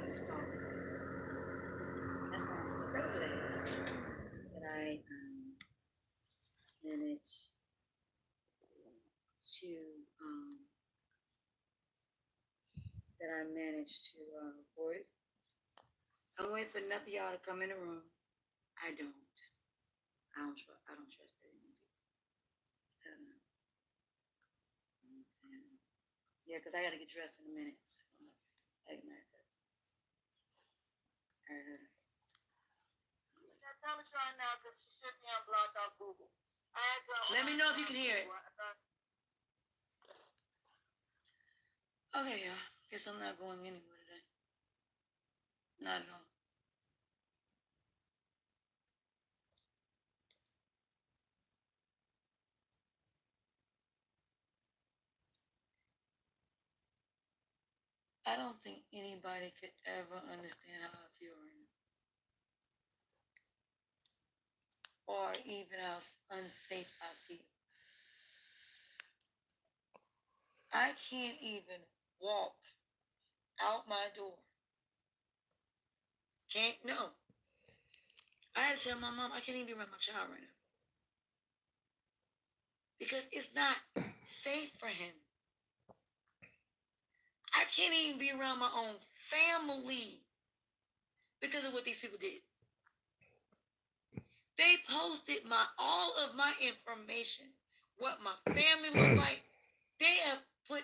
tombstone. That's why I'm so glad that I managed to avoid it. I'm waiting for enough of y'all to come in the room. I don't trust very many people. Yeah, because I got to get dressed in a minute. So, hey, man. Tell me try now because she should be unblocked off Google. Let me know if you can hear it. Okay, y'all. Guess I'm not going anywhere today. Not at all. I don't think anybody could ever understand how I feel right now. Or even how unsafe I feel. I can't even walk out my door. Can't, no. I had to tell my mom I can't even be around my child right now. Because it's not safe for him. I can't even be around my own family because of what these people did. They posted all of my information, what my family looked like. They have put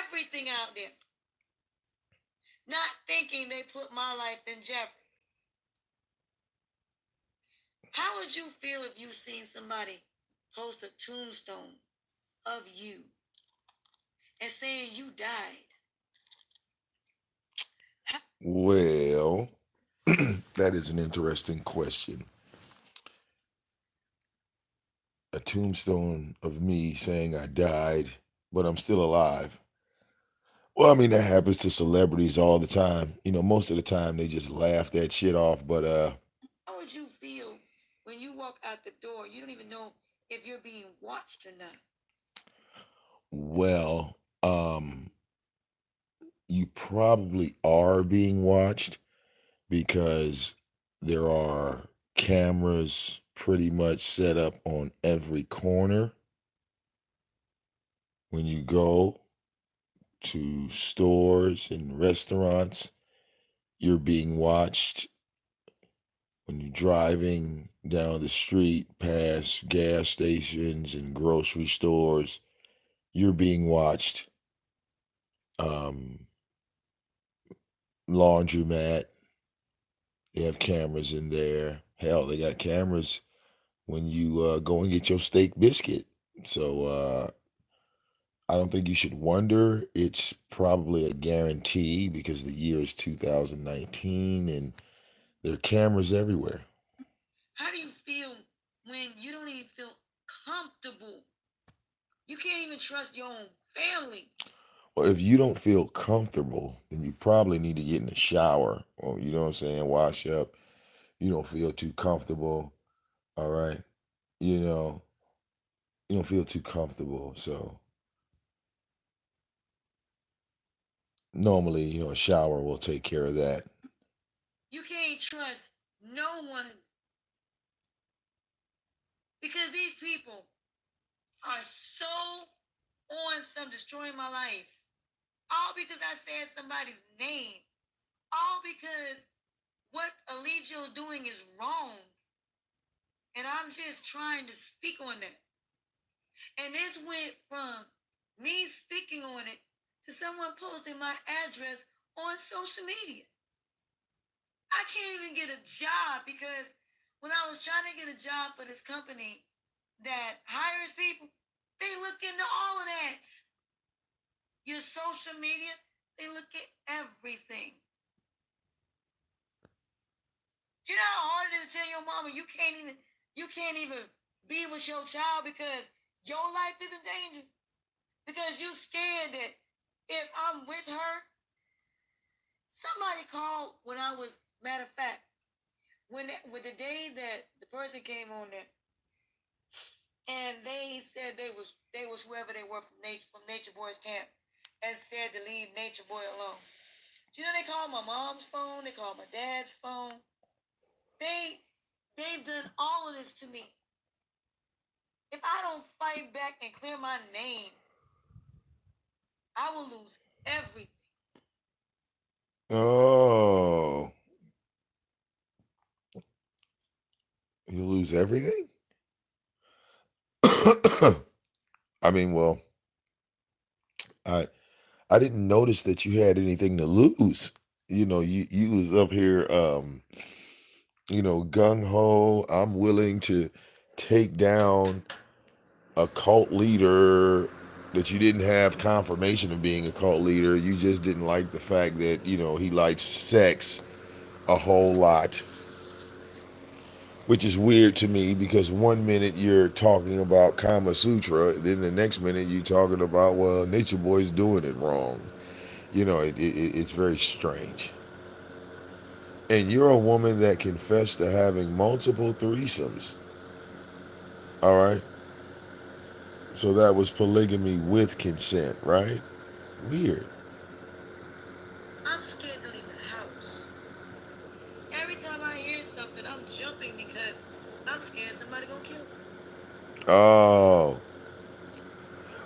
everything out there. Not thinking they put my life in jeopardy. How would you feel if you seen somebody post a tombstone of you and saying you died? Well, that is an interesting question. A tombstone of me saying I died, but I'm still alive. Well, I mean, that happens to celebrities all the time. Most of the time they just laugh that shit off, but how would you feel when you walk out the door? You don't even know if you're being watched or not. Well, you probably are being watched because there are cameras pretty much set up on every corner. When you go to stores and restaurants, you're being watched. When you're driving down the street past gas stations and grocery stores, you're being watched. Laundromat, they have cameras in there. Hell, they got cameras when you go and get your steak biscuit. So I don't think you should wonder. It's probably a guarantee because the year is 2019 and there are cameras everywhere. How do you feel when you don't even feel comfortable? You can't even trust your own family. Well, if you don't feel comfortable, then you probably need to get in the shower. Or, you know what I'm saying? Wash up. You don't feel too comfortable. All right. You know, you don't feel too comfortable. So normally, a shower will take care of that. You can't trust no one because these people are so on some destroying my life. All because I said somebody's name. All because what Eligio is doing is wrong. And I'm just trying to speak on that. And this went from me speaking on it to someone posting my address on social media. I can't even get a job because when I was trying to get a job for this company that hires people, they look into all of that. Your social media, they look at everything. You know how hard it is to tell your mama you can't even be with your child because your life is in danger? Because you scared that if I'm with her, somebody called when I was, matter of fact, with the day that the person came on there, and they said they was whoever they were from Nature Boy's camp, and said to leave Nature Boy alone. You know, they call my mom's phone, they call my dad's phone. They've done all of this to me. If I don't fight back and clear my name, I will lose everything. Oh, you lose everything? I mean, well, I I didn't notice that you had anything to lose. You was up here, gung ho. I'm willing to take down a cult leader that you didn't have confirmation of being a cult leader. You just didn't like the fact that he likes sex a whole lot, which is weird to me because one minute you're talking about Kama Sutra, then the next minute you're talking about, well, Nature Boy's doing it wrong. It's very strange. And you're a woman that confessed to having multiple threesomes. All right. So that was polygamy with consent, right? Weird. I'm scared to leave the house. Every time I hear something, I'm jumping because I'm scared somebody gonna kill me. Oh.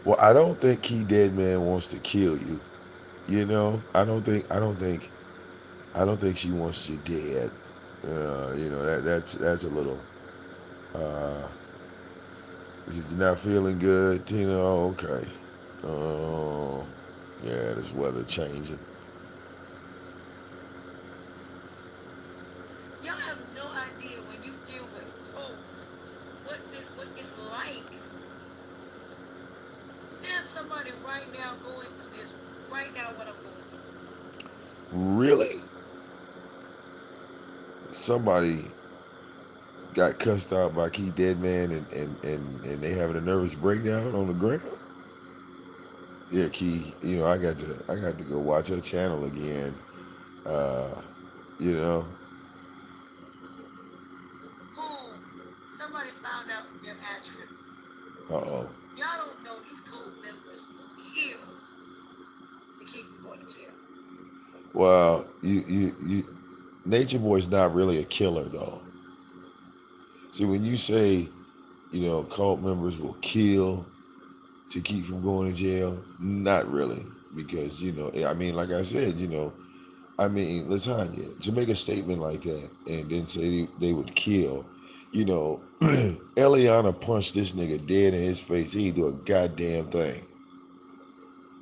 Well, I don't think Deadman wants to kill you. I don't think she wants you dead. That's a little. Uh, you're not feeling good. Okay. Oh, yeah, this weather changing. Y'all have no idea when you deal with crows what it's like. There's somebody right now going through this right now what I'm going through. Really? Somebody got cussed out by Deadman and they having a nervous breakdown on the ground. Yeah, I got to go watch her channel again. Uh, you know. Who somebody found out their address. Uh-oh. Y'all don't know these code members will kill to keep from going to jail. Well, Nature Boy's not really a killer though. See, when you say, cult members will kill to keep from going to jail, not really, because I mean, like I said, Latoyna, to make a statement like that and then say they would kill, Eliana punched this nigga dead in his face. He didn't do a goddamn thing.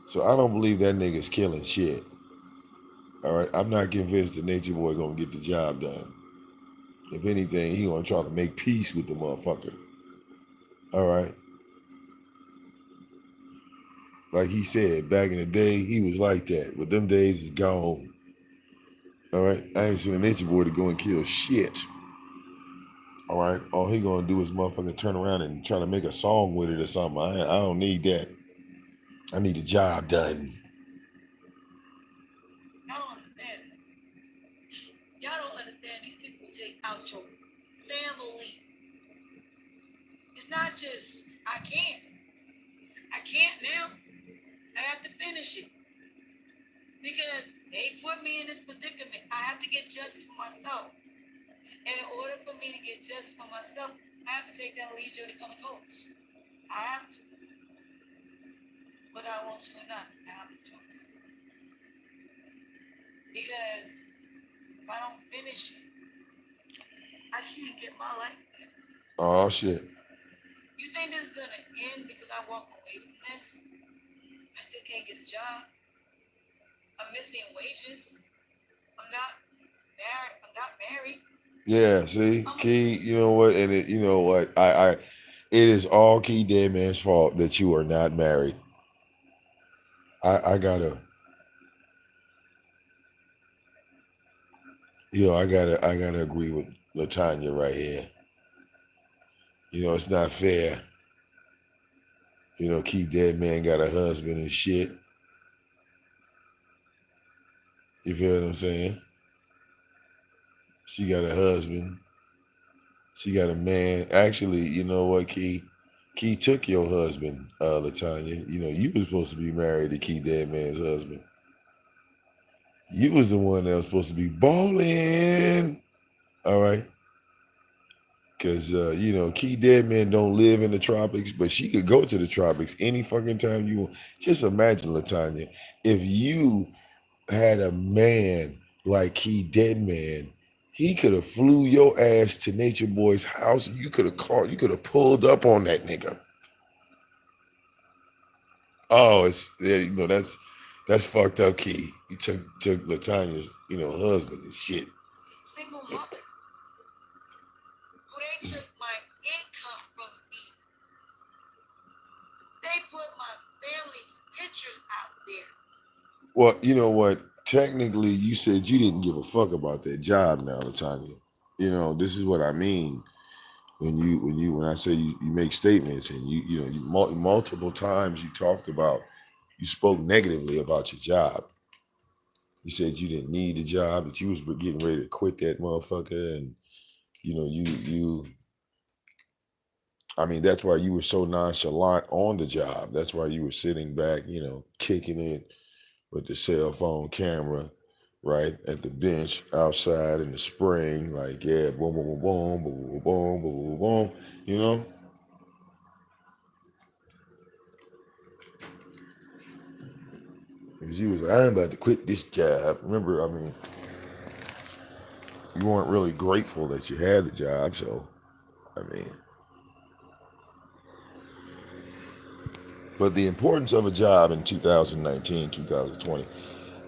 So I don't believe that nigga's killing shit. All right, I'm not convinced that Nature Boy gonna get the job done. If anything, he gonna try to make peace with the motherfucker. All right, like he said back in the day, he was like that, but them days is gone. All right, I ain't seen a Nature Boy to go and kill shit. All right, all he gonna do is motherfucker turn around and try to make a song with it or something. I don't need that. I need the job done. Y'all don't understand. Y'all don't understand. These people take out your family. It's not just I can't. I can't now. I have to finish it because they put me in this predicament. I have to get justice for myself. And in order for me to get justice for myself, I have to take down and lead you these other codes. I have to. Whether I want to or not, I have a choice. Because if I don't finish it, I can't get my life back. Oh shit. You think this is gonna end because I walk away from this? I still can't get a job. I'm missing wages. I'm not married. Yeah, see, Key, you know what, and you know what, it is all Deadman's fault that you are not married. I gotta, I gotta agree with Latoyna right here. It's not fair. Deadman got a husband and shit. You feel what I'm saying? She got a husband. She got a man. Actually, you know what, Key? Key took your husband, Latoyna. You was supposed to be married to Deadman's husband. You was the one that was supposed to be balling. All right. Because, Key Deadman don't live in the tropics, but she could go to the tropics any fucking time you want. Just imagine, Latoyna, if you had a man like Key Deadman, he could have flew your ass to Nature Boy's house. You could have pulled up on that nigga. Oh, that's fucked up, Key. You took Latonya's, husband and shit. Single mother. Who they took my income from me. They put my family's pictures out there. Well, you know what? Technically, you said you didn't give a fuck about that job now, Latoyna. This is what I mean when I say you make statements and multiple times you spoke negatively about your job. You said you didn't need the job, that you was getting ready to quit that motherfucker, and that's why you were so nonchalant on the job. That's why you were sitting back, kicking it with the cell phone camera, right, at the bench outside in the spring, like, yeah, boom, boom, boom, boom, boom, boom, boom, boom, boom, boom. Because you was like, I'm about to quit this job. Remember, you weren't really grateful that you had the job, so, but the importance of a job in 2019, 2020,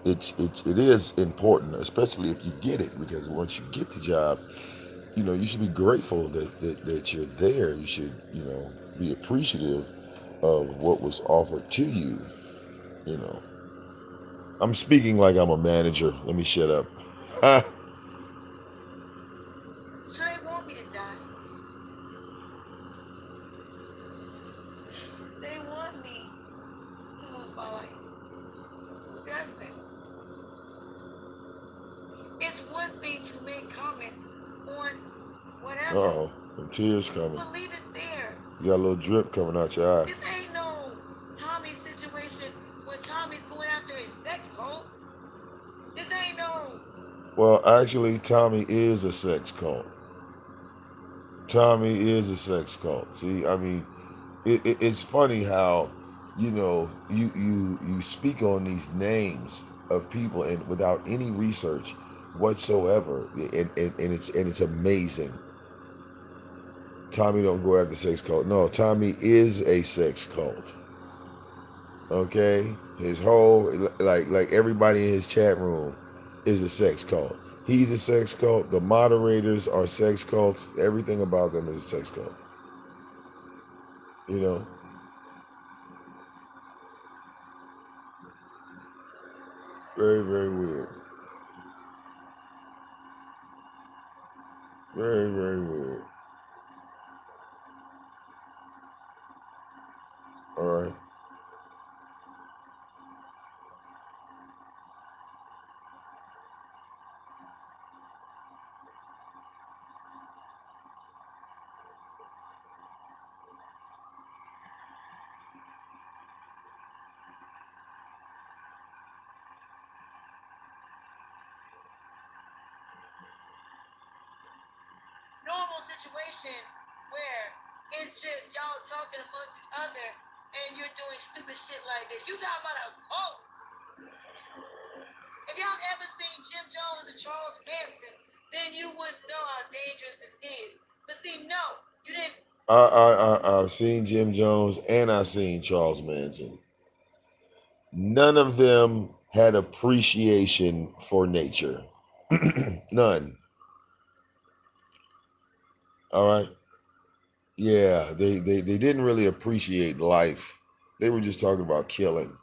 it is important, especially if you get it, because once you get the job, you should be grateful that you're there. You should, be appreciative of what was offered to you. You know, I'm speaking like I'm a manager. Let me shut up. So they want me to die. They want me to lose my life. Who does that? It's one thing to make comments on whatever. Uh-oh, some tears coming. But leave it there. You got a little drip coming out your eye. This ain't no Tommy situation where Tommy's going after his sex cult. This ain't no... Well, actually, Tommy is a sex cult. Tommy is a sex cult. See, it's funny how, you speak on these names of people and without any research whatsoever, and it's amazing. Tommy don't go after sex cult. No, Tommy is a sex cult. Okay, his whole like everybody in his chat room is a sex cult. He's a sex cult. The moderators are sex cults. Everything about them is a sex cult. Very, very weird. Very, very weird. All right. normal situation where it's just y'all talking amongst each other and you're doing stupid shit like this. You talking about a cult. If y'all ever seen Jim Jones and Charles Manson, then you wouldn't know how dangerous this is. But see, no, you didn't. I've seen Jim Jones and I've seen Charles Manson. None of them had appreciation for nature. None. All right. Yeah, they didn't really appreciate life. They were just talking about killing.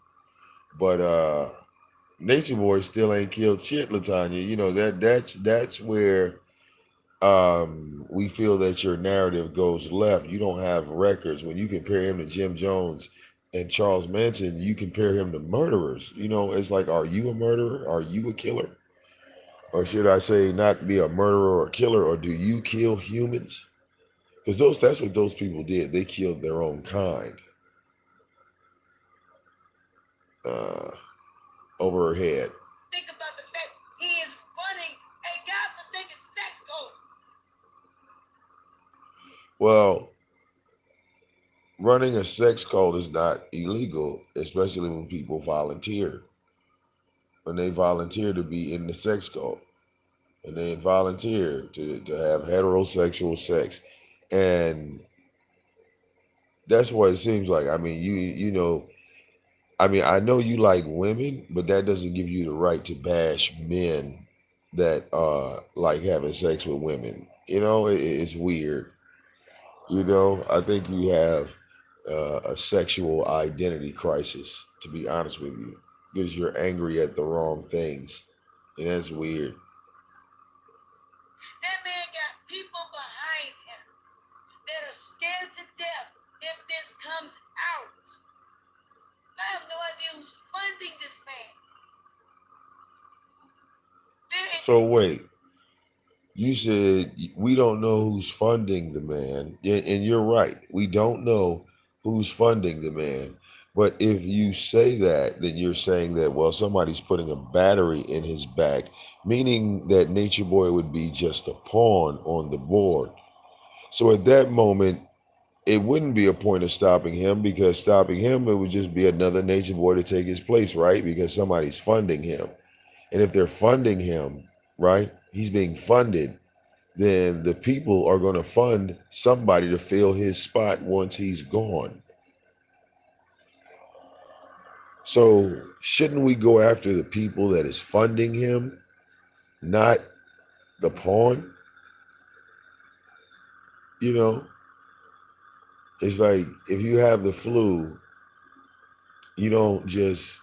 But Nature Boy still ain't killed shit, Latoyna. That's where we feel that your narrative goes left. You don't have records. When you compare him to Jim Jones and Charles Manson, you compare him to murderers. It's like, are you a murderer? Are you a killer? Or should I say not be a murderer or a killer, or do you kill humans? Because that's what those people did. They killed their own kind. Over her head. Think about the Well, running a sex cult is not illegal, especially when people volunteer. When they volunteer to be in the sex cult and they volunteer to have heterosexual sex. And that's what it seems like. I mean, you know, I mean, I know you like women, but that doesn't give you the right to bash men that like having sex with women. You know, it's weird. You know, I think you have a sexual identity crisis, to be honest with you, because you're angry at the wrong things. And that's weird. That man got people behind him that are scared to death if this comes out. I have no idea who's funding this man. So wait, you said we don't know who's funding the man, and you're right. We don't know who's funding the man. But if you say that, then you're saying that, well, somebody's putting a battery in his back, meaning that Nature Boy would be just a pawn on the board. So at that moment, it wouldn't be a point of stopping him, because stopping him, it would just be another Nature Boy to take his place, right? Because somebody's funding him. And if they're funding him, right, he's being funded, then the people are going to fund somebody to fill his spot once he's gone. So shouldn't we go after the people that is funding him, not the pawn? You know, it's like if you have the flu, you don't just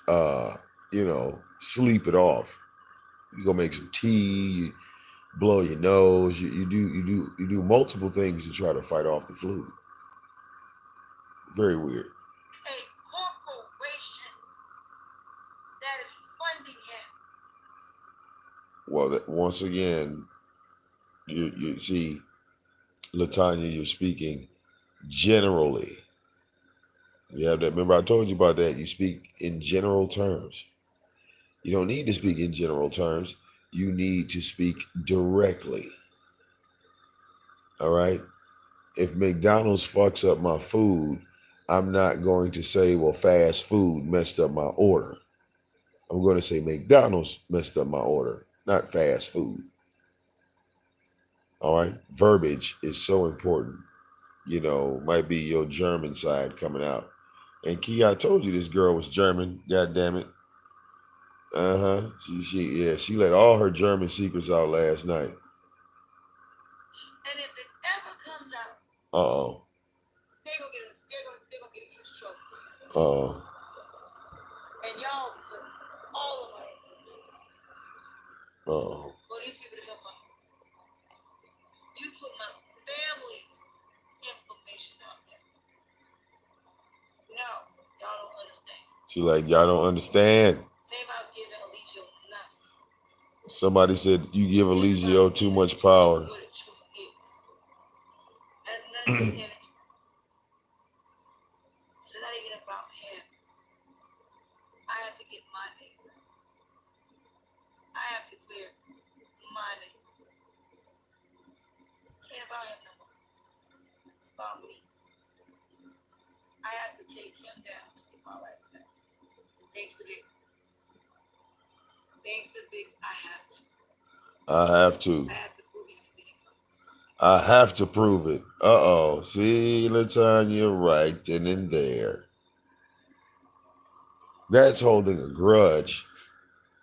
sleep it off. You go make some tea, you blow your nose, you do multiple things to try to fight off the flu. Very weird. A corporation that is funding him. Well, once again, you see, Latanya, you're speaking generally. You have that. Remember, I told you about that. You speak in general terms. You don't need to speak in general terms. You need to speak directly. All right. If McDonald's fucks up my food, I'm not going to say, well, fast food messed up my order. I'm going to say McDonald's messed up my order, not fast food. All right. Verbiage is so important. You know, might be your German side coming out. And Key, I told you this girl was German. God damn it. Uh-huh. She let all her German secrets out last night. And if it ever comes out, Uh-oh. they're gonna get a huge trouble. Uh-oh. And y'all put all of my Uh-oh. for these people to come out. You put my family's information out there. No, y'all don't understand. She like, y'all don't understand. Same about giving Eligio nothing. Somebody said you give Eligio too much power. What it truly is. That's none of his energy. It's not even about him. I have to get my name right. I have to clear my name. This ain't about him no more. It's about me. I have to take him down to get my life back. Thanks to Vic. Thanks to Vic, I have to. I have to. I have to prove he's committing crimes. I have to prove it. Uh-oh. See, Latanya, right then and there. That's holding a grudge.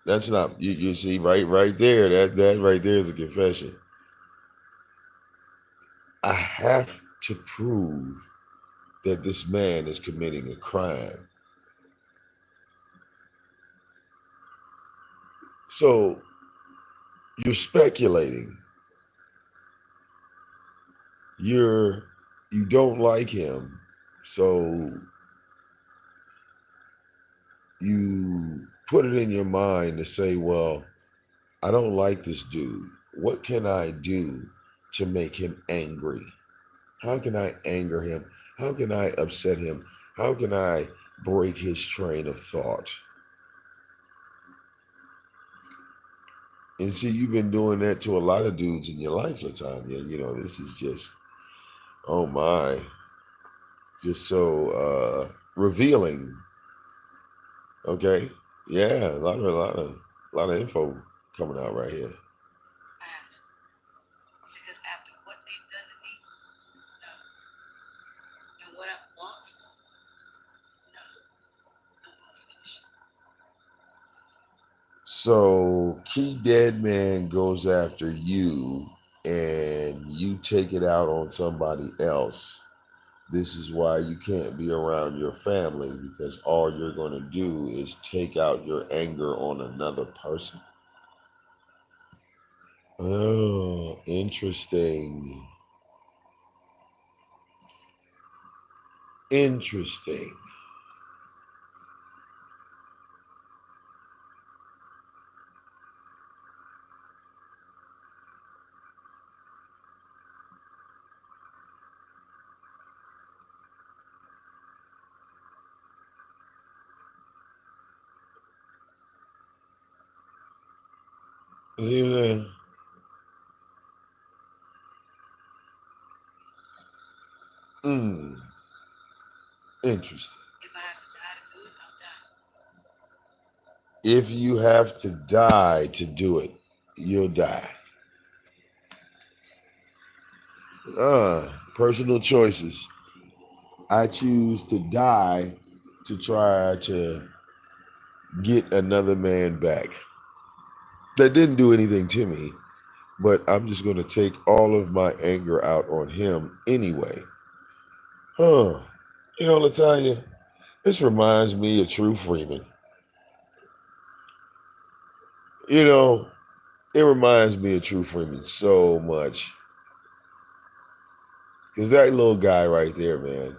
That's not, you see, right there. That right there is a confession. I have to prove that this man is committing a crime. So you're speculating. You don't like him, so you put it in your mind to say, well, I don't like this dude. What can I do to make him angry? How can I anger him? How can I upset him? How can I break his train of thought? And see, you've been doing that to a lot of dudes in your life, Latanya. You know, this is just Oh my. Just so revealing. Okay. Yeah, a lot of info coming out right here. I have to. Because after what they've done to me, no. And what I've lost, no. I'm gonna finish. So Deadman goes after you and you take it out on somebody else. This is why you can't be around your family, because all you're going to do is take out your anger on another person. Oh, interesting. Interesting. See what I'm saying? Interesting. If I have to die to do it, I'll die. If you have to die to do it, you'll die. Personal choices. I choose to die to try to get another man back. That didn't do anything to me, but I'm just going to take all of my anger out on him anyway. Huh. You know, Latoyna, this reminds me of True Freeman. You know, it reminds me of True Freeman so much. Because that little guy right there, man,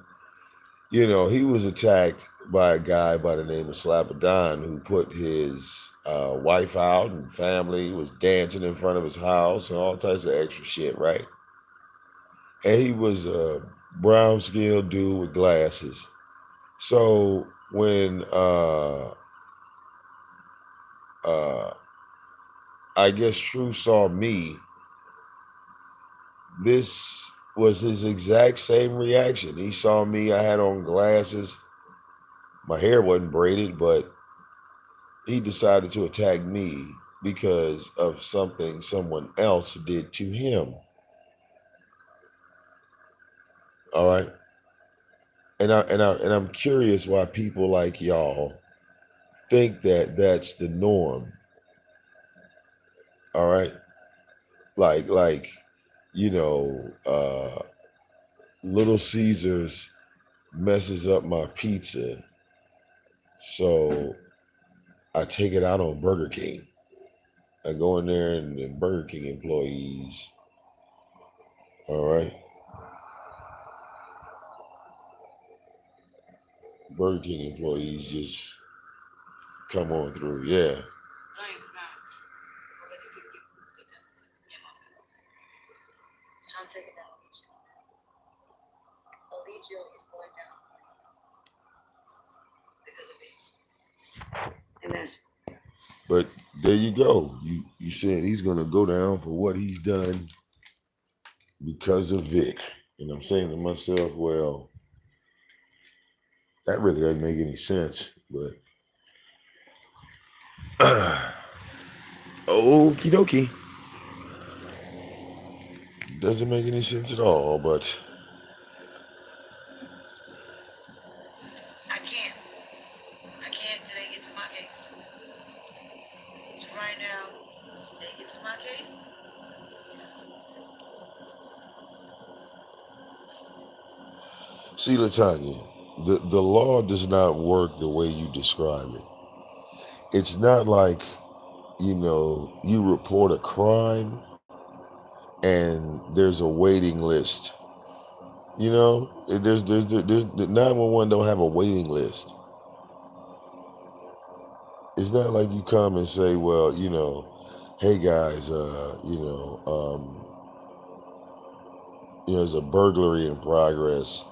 you know, he was attacked by a guy by the name of Slapadon who put his wife out and family, was dancing in front of his house and all types of extra shit, right? And he was a brown skinned dude with glasses. So when I guess True saw me, this was his exact same reaction. He saw me, I had on glasses. My hair wasn't braided, but he decided to attack me because of something someone else did to him. All right. And I'm curious why people like y'all think that that's the norm. All right. Like, you know, Little Caesars messes up my pizza. So I take it out on Burger King. I go in there and Burger King employees, all right, Burger King employees just come on through. Yeah. I am not. Well, let's get that in my family. So I'm taking down Legio. Legio is going down because of it. And that's But there you go. You said he's gonna go down for what he's done because of Vic. And I'm saying to myself, well, that really doesn't make any sense. But okie dokie. Doesn't make any sense at all, but I can't. I can't till they get to my case. So right now, till they get to my case. see, Latoyna, the law does not work the way you describe it. It's not like, you know, you report a crime and there's a waiting list. You know, there's the 911 don't have a waiting list. It's not like you come and say, well, you know, hey guys, there's a burglary in progress.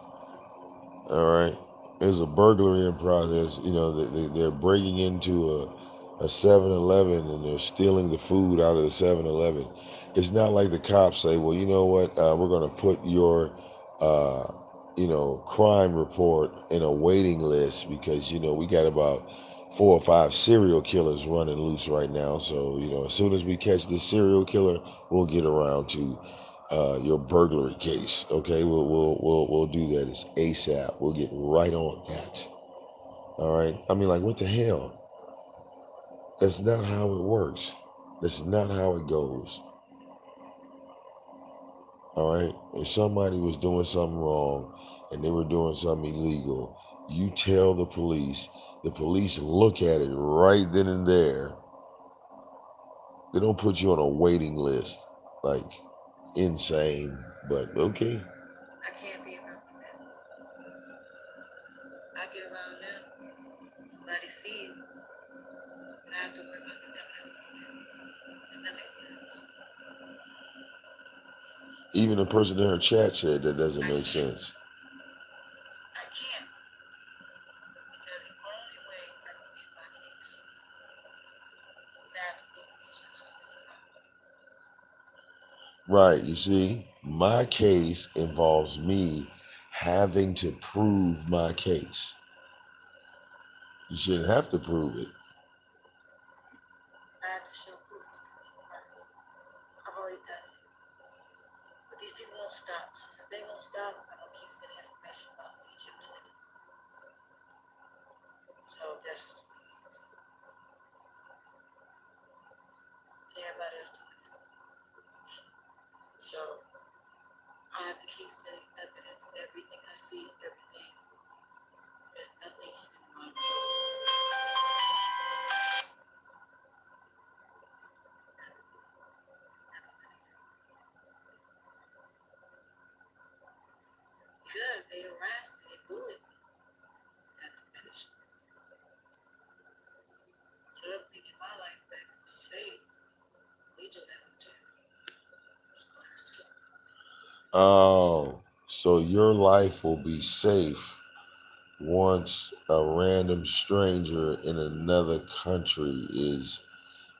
All right, there's a burglary in progress. You know, they're breaking into a 7-Eleven and they're stealing the food out of the 7-Eleven. It's not like the cops say, well, you know what, we're going to put your uh, crime report and a waiting list because, we got about 4 or 5 serial killers running loose right now. So, as soon as we catch this serial killer, we'll get around to your burglary case. Okay, we'll do that as ASAP. We'll get right on that. All right. I mean, like, what the hell? That's not how it works. That's not how it goes. All right. If somebody was doing something wrong and they were doing something illegal, you tell the police look at it right then and there. They don't put you on a waiting list. Like, insane, but okay. I can't be around my family. I get around them, somebody see it, and I have to worry about them coming out of nowhere. There's nothing else. Even the person in her chat said that doesn't I make can't. sense. I can't. Because the only way I can get my case is I have to go to these young stupid crimes. Right. You see, my case involves me having to prove my case. You shouldn't have to prove it. I have to show proof he's committing crimes. I've already done it. But these people won't stop. So since they won't stop, I'm going to keep sending information about what these young children do. So that's just the way it is. And everybody else doing this to me. So I have to keep sending evidence, everything I see, everything. There's nothing in my because they harassed me, they bullied me. I have to finish. So if we get my life back unsafe, lead your head in jail. Oh, so your life will be safe once a random stranger in another country is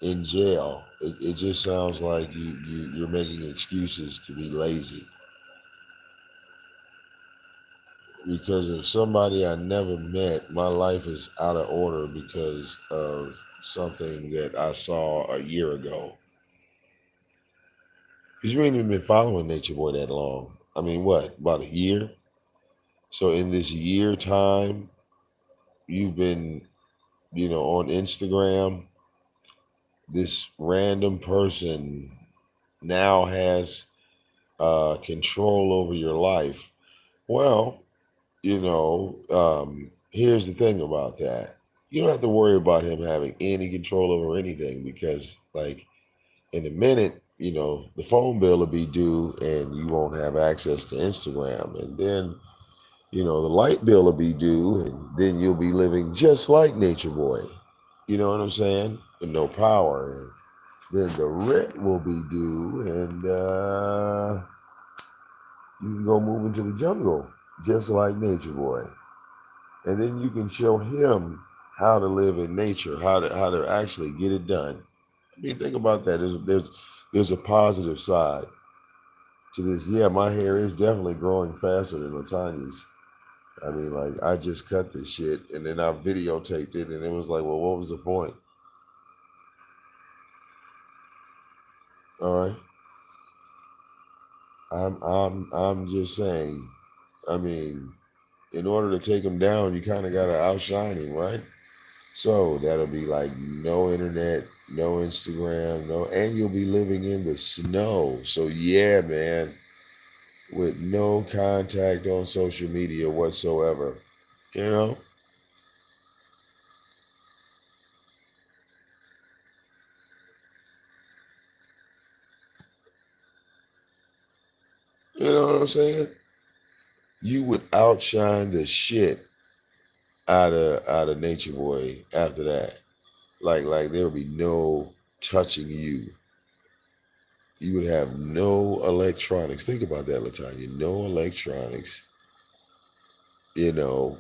in jail. It just sounds like you're making excuses to be lazy. Because if somebody I never met, my life is out of order because of something that I saw a year ago. Because you ain't even been following Nature Boy that long. I mean, what, about a year? So in this year time, you've been, on Instagram, this random person now has control over your life. Well, here's the thing about that. You don't have to worry about him having any control over anything because, like, in a minute, the phone bill will be due and you won't have access to Instagram. And then, the light bill will be due and then you'll be living just like Nature Boy. You know what I'm saying? With no power. And then the rent will be due and you can go move into the jungle just like Nature Boy. And then you can show him how to live in nature, how to actually get it done. I mean, think about that. There's a positive side to this. Yeah, my hair is definitely growing faster than Latonia's. I mean, like, I just cut this shit and then I videotaped it, and it was like, well, what was the point? All right, I'm just saying. I mean, in order to take him down, you kind of gotta outshine him, right? So that'll be like no internet, no Instagram, no, and you'll be living in the snow. So yeah, man, with no contact on social media whatsoever. You know, you know what I'm saying? You would outshine the shit out of Nature Boy after that. Like there would be no touching you. You would have no electronics. Think about that, Latanya. No electronics. You know,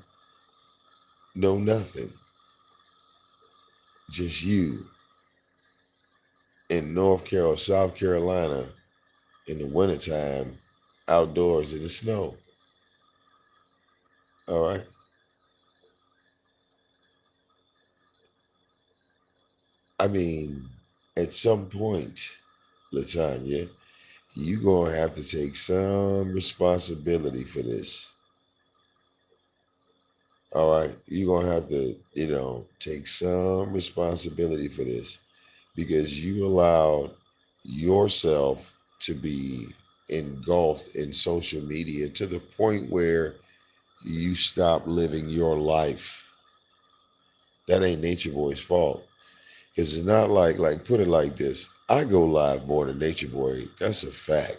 no nothing. Just you in South Carolina in the wintertime, outdoors in the snow. All right. I mean, at some point, Latanya, you gonna have to take some responsibility for this. All right. You're gonna have to, take some responsibility for this because you allowed yourself to be engulfed in social media to the point where you stop living your life. That ain't Nature Boy's fault. Because it's not like put it like this. I go live more than Nature Boy. That's a fact.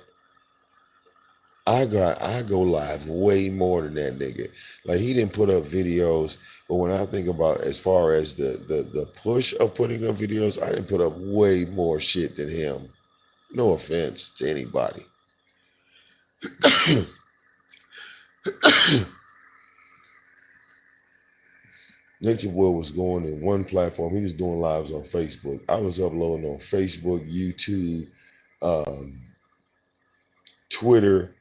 I go live way more than that nigga. Like he didn't put up videos, but when I think about as far as the push of putting up videos, I didn't put up way more shit than him. No offense to anybody. Nature Boy was going in one platform. He was doing lives on Facebook. I was uploading on Facebook, YouTube, um, Twitter,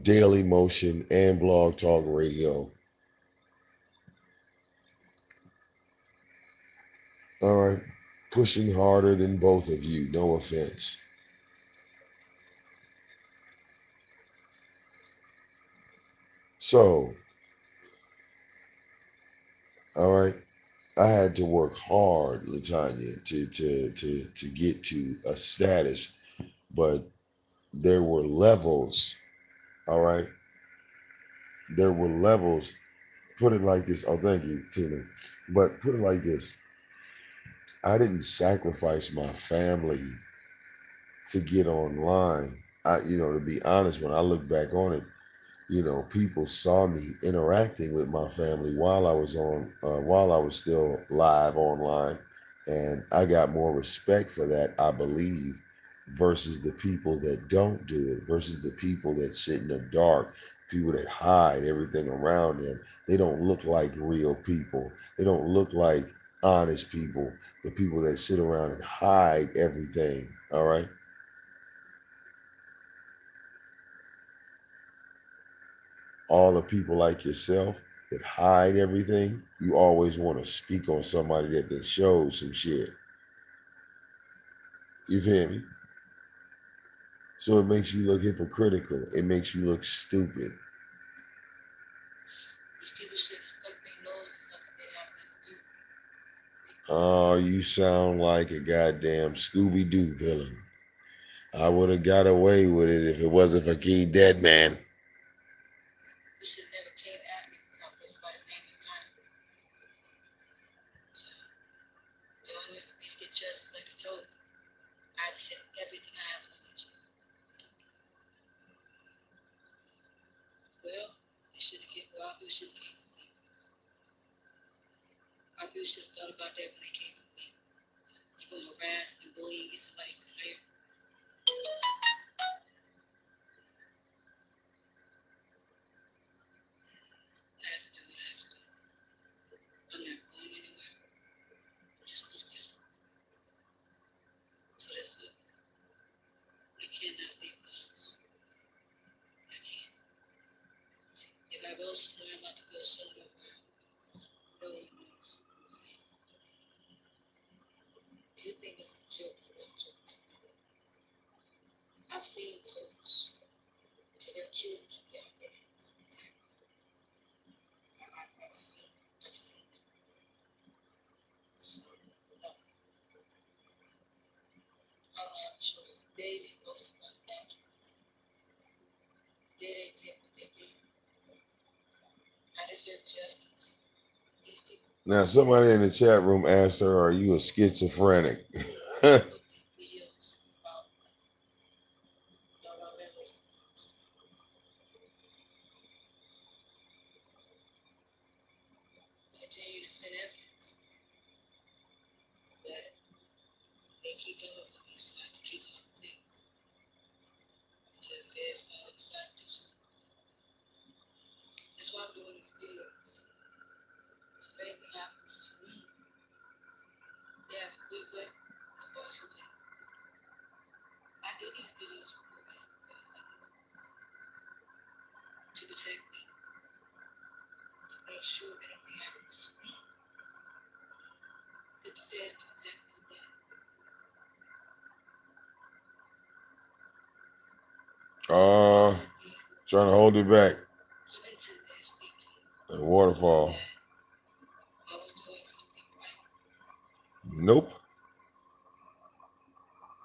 Daily Motion, and Blog Talk Radio. All right. Pushing harder than both of you. No offense. So, all right. I had to work hard, Latanya, to get to a status, but there were levels. All right. There were levels. Put it like this. Oh, thank you, Tina. But put it like this. I didn't sacrifice my family to get online. To be honest, when I look back on it, people saw me interacting with my family while I was still live online, and I got more respect for that, I believe, versus the people that don't do it, versus the people that sit in the dark, people that hide everything around them. They don't look like real people. They don't look like honest people. The people that sit around and hide everything. All right. All the people like yourself that hide everything, you always want to speak on somebody that shows some shit. You feel me? So it makes you look hypocritical. It makes you look stupid. These people should stuck their nose in something they have nothing to do. Oh, you sound like a goddamn Scooby-Doo villain. I would have got away with it if it wasn't for King Deadman. You should have never came at me without putting somebody's name in the title. So, the only way for me to get justice, like they told me, I had to send everything I have on the you. Well, they should have came. Well, people should have came for me. Our people should have thought about that when they came for me. You gonna harass and bully and get somebody fired? I have to do what I have to do. I'm not going anywhere. I'm just gonna stay home. So that's it. I cannot leave my house. I can't. If I go somewhere, I'm about to go somewhere where no one knows who I am. Anything that's a joke is not a joke to me. I've seen cults, and they're killing to keep their identities intact. I've seen them. So, no, I don't have a choice. They didn't go to my address. They did what they did. I deserve justice. These people Now, somebody in the chat room asked her, "Are you a schizophrenic?" put me videos about my memories. Continue to send evidence, but they keep coming for me, so I have to keep hiding things until the feds finally decide to do something. That's why I'm doing these videos. So if anything happens to me, they have a clear cut Trying to hold it back. Come into this thinking The waterfall. I was doing something right. Nope.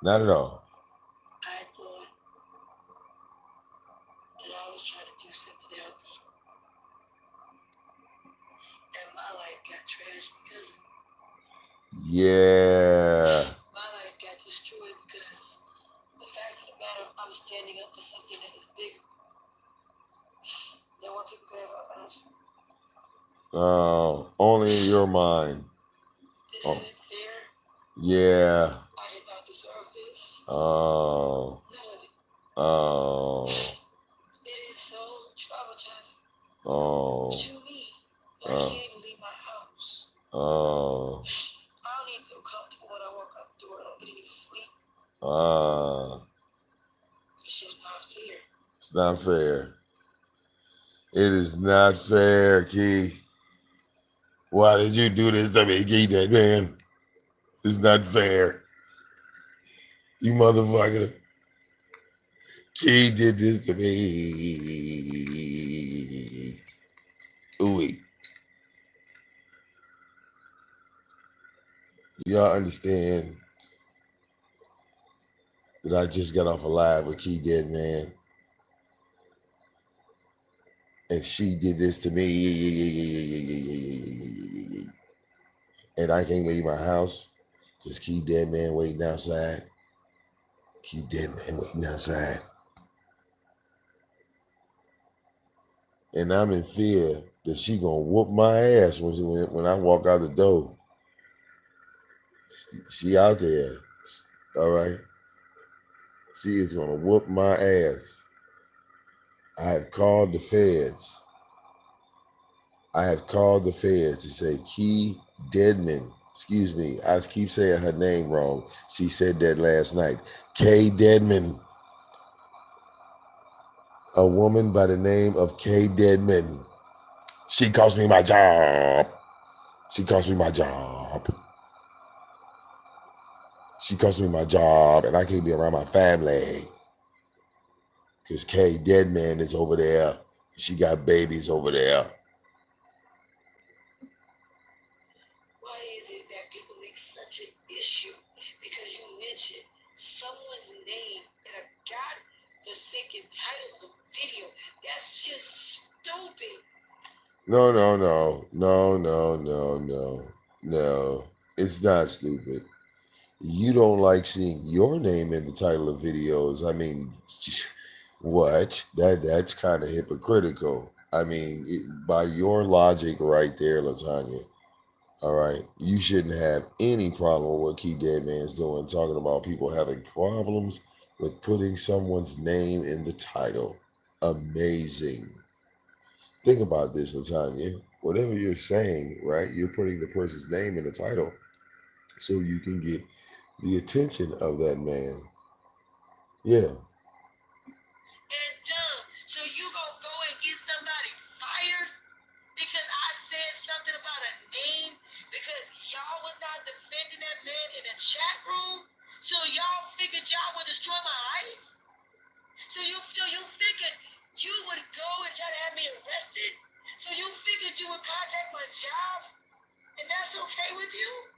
Not at all. I thought that I was trying to do something to help you. And my life got trashed because of it. Yeah. My life got destroyed because the fact of the matter, I'm standing up for something that is bigger than what people could ever imagine. Only in your mind. Isn't it fair? Yeah. I did not deserve this. Oh. None of it. Oh. It is so traumatizing Oh. to me. I can't even leave my house. Oh. I don't even feel comfortable when I walk out the door. I don't get any sleep. It's just not fair. It's not fair. It is not fair, Key. Why did you do this to me, Key Deadman? It's not fair. You motherfucker. Key did this to me. Ooh. Y'all understand that I just got off a live with Key Deadman, and she did this to me, and I can't leave my house because Key Deadman waiting outside. Key Deadman waiting outside, and I'm in fear that she gonna whoop my ass when I walk out the door. She out there, all right. She is gonna whoop my ass. I have called the feds. I have called the feds to say Key Deadman. Excuse me, I keep saying her name wrong. She said that last night. Kay Deadman. A woman by the name of Kay Deadman. She cost me my job. She cost me my job. She cost me my job, and I can't be around my family. Because Kay Deadman is over there. She got babies over there. Why is it that people make such an issue because you mentioned someone's name in a godforsaken title of video? That's just stupid. No. It's not stupid. You don't like seeing your name in the title of videos. I mean, what? That's kind of hypocritical. I mean, by your logic right there, Latoyna, all right, you shouldn't have any problem with what Key Deadman's doing, talking about people having problems with putting someone's name in the title. Amazing. Think about this, Latoyna. Whatever you're saying, right, you're putting the person's name in the title so you can get the attention of that man. Yeah. And dumb. So you gonna go and get somebody fired because I said something about a name because y'all was not defending that man in the chat room? So y'all figured y'all would destroy my life? So you figured you would go and try to have me arrested? So you figured you would contact my job? And that's okay with you?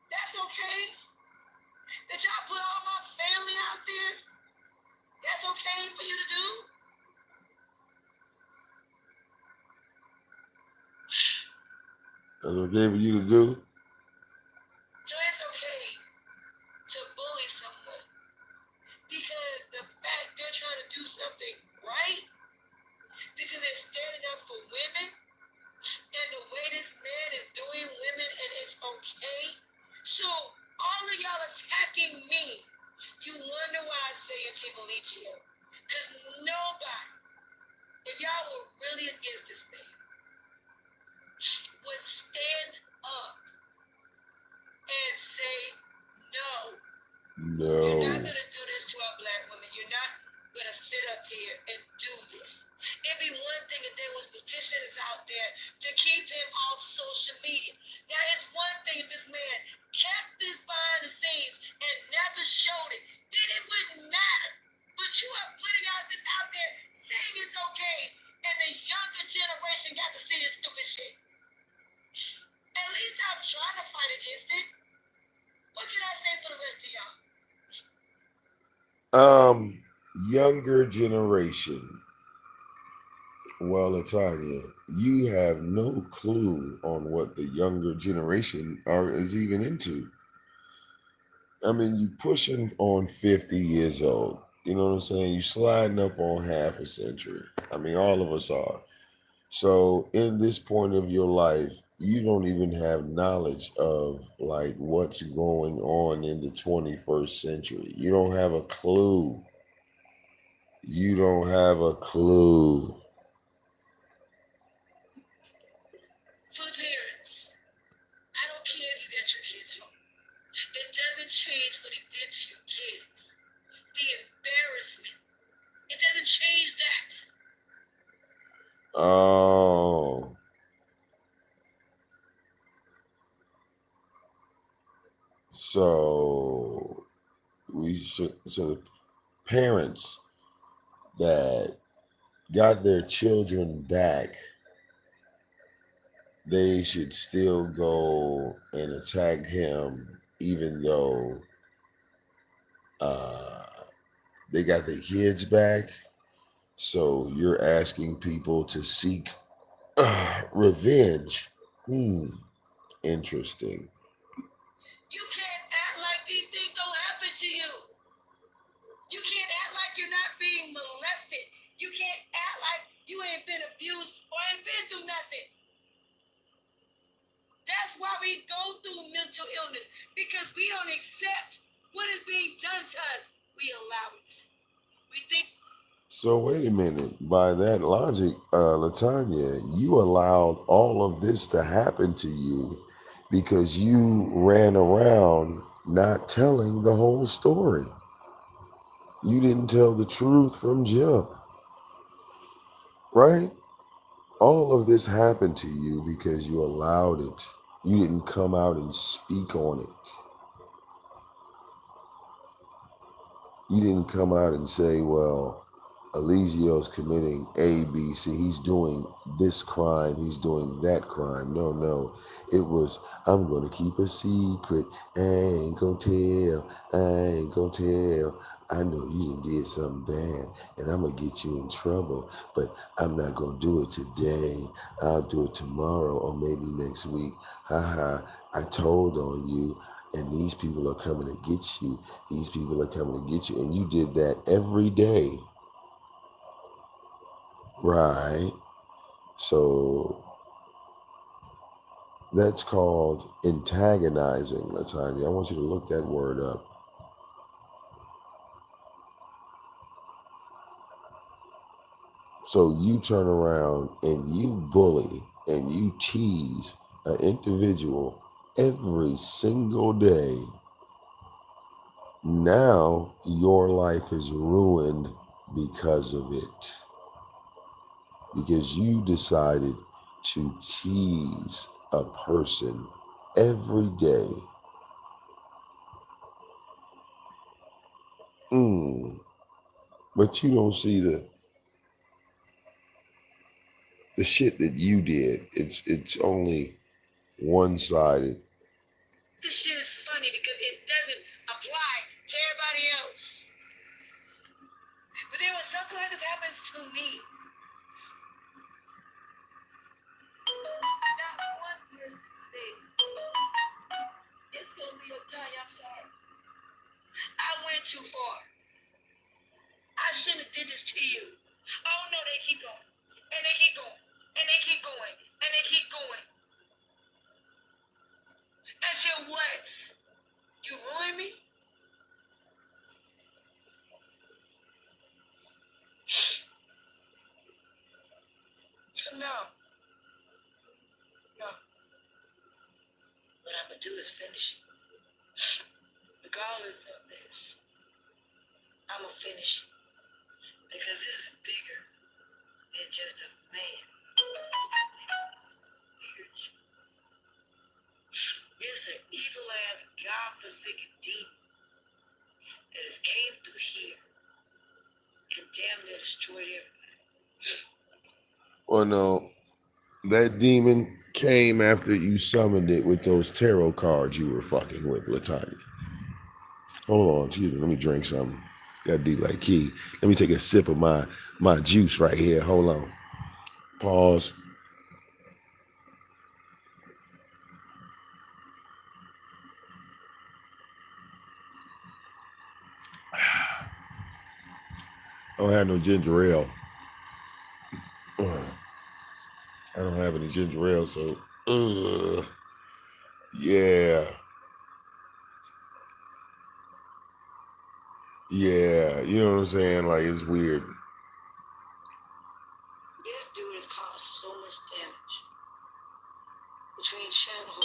That's okay? That y'all put all my family out there? That's okay for you to do? That's okay for you to do? So it's okay to bully someone because the fact they're trying to do something right, because they're standing up for women, and the way this man is doing women, and it's okay. So all of y'all attacking me, you wonder why I say Antimaliccio. Because nobody, if y'all were really against this man, would stand up and say no. No. You're not going to do this to our black women. You're not going to sit up here and do this. It'd be one thing if there was petitions out there to keep him off social media. Now, it's one thing if this man kept this behind the scenes and never showed it, then it wouldn't matter. But Younger generation. Well, Latonya, you have no clue on what the younger generation is even into. I mean, you pushing on 50 years old. You know what I'm saying? You sliding up on half a century. I mean, all of us are. So, in this point of your life, you don't even have knowledge of like what's going on in the 21st century. You don't have a clue. You don't have a clue. For the parents, I don't care if you got your kids home. That doesn't change what it did to your kids. The embarrassment. It doesn't change that. Oh. So so the parents that got their children back, they should still go and attack him even though uh, they got their kids back. So you're asking people to seek revenge. Interesting. You can't act like these things don't happen to you. You can't act like you're not being molested. You can't act like you ain't been abused or ain't been through nothing. That's why we go through mental illness, because we don't accept what is being done to us. We allow it. We think. So wait a minute. By that logic, Latanya, you allowed all of this to happen to you because you ran around not telling the whole story. You didn't tell the truth from jump, right? All of this happened to you because you allowed it. You didn't come out and speak on it. You didn't come out and say, well, Eligio's committing A, B, C. He's doing this crime. He's doing that crime. No. It was, I'm going to keep a secret. I ain't going to tell. I ain't going to tell. I know you done did something bad and I'm going to get you in trouble, but I'm not going to do it today. I'll do it tomorrow or maybe next week. I told on you. And these people are coming to get you. These people are coming to get you. And you did that every day. Right. So that's called antagonizing, Latanya. I want you to look that word up. So you turn around and you bully and you tease an individual every single day. Now your life is ruined because of it. Because you decided to tease a person every day. But you don't see the shit that you did. It's only one-sided. This shit is funny because it doesn't apply to everybody else. But then when something like this happens to me, not one person said, it's gonna be okay, I'm sorry. I went too far. I shouldn't have did this to you. Oh no, they keep going. And they keep going. And they keep going. And they keep going. Until what? You ruin me? So no. What I'm gonna do is finish it. Regardless of this, I'm gonna finish it. Because this is bigger than just a man. It's an evil ass, God-forsaken demon that has came through here and damn near destroyed everybody. Well, no, that demon came after you summoned it with those tarot cards you were fucking with, Latanya. Hold on, excuse me, let me drink something. Gotta do like Key. Let me take a sip of my juice right here. Hold on. Pause. I don't have no ginger ale. I don't have any ginger ale, so yeah. Yeah, you know what I'm saying? Like, it's weird. This dude has caused so much damage between shareholders.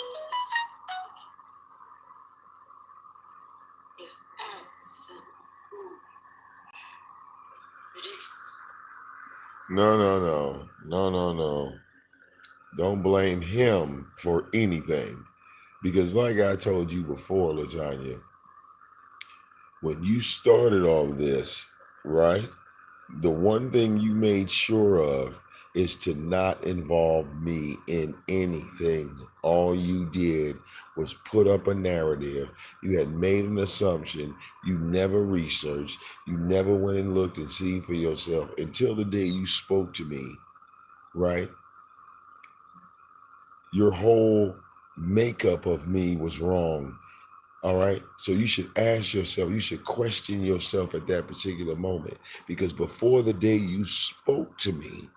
It's absolutely ridiculous. No. Don't blame him for anything. Because like I told you before, Latoyna, when you started all this, right? The one thing you made sure of is to not involve me in anything. All you did was put up a narrative. You had made an assumption. You never researched. You never went and looked and see for yourself until the day you spoke to me, right? Your whole makeup of me was wrong. All right. So you should ask yourself, you should question yourself at that particular moment. Because before the day you spoke to me,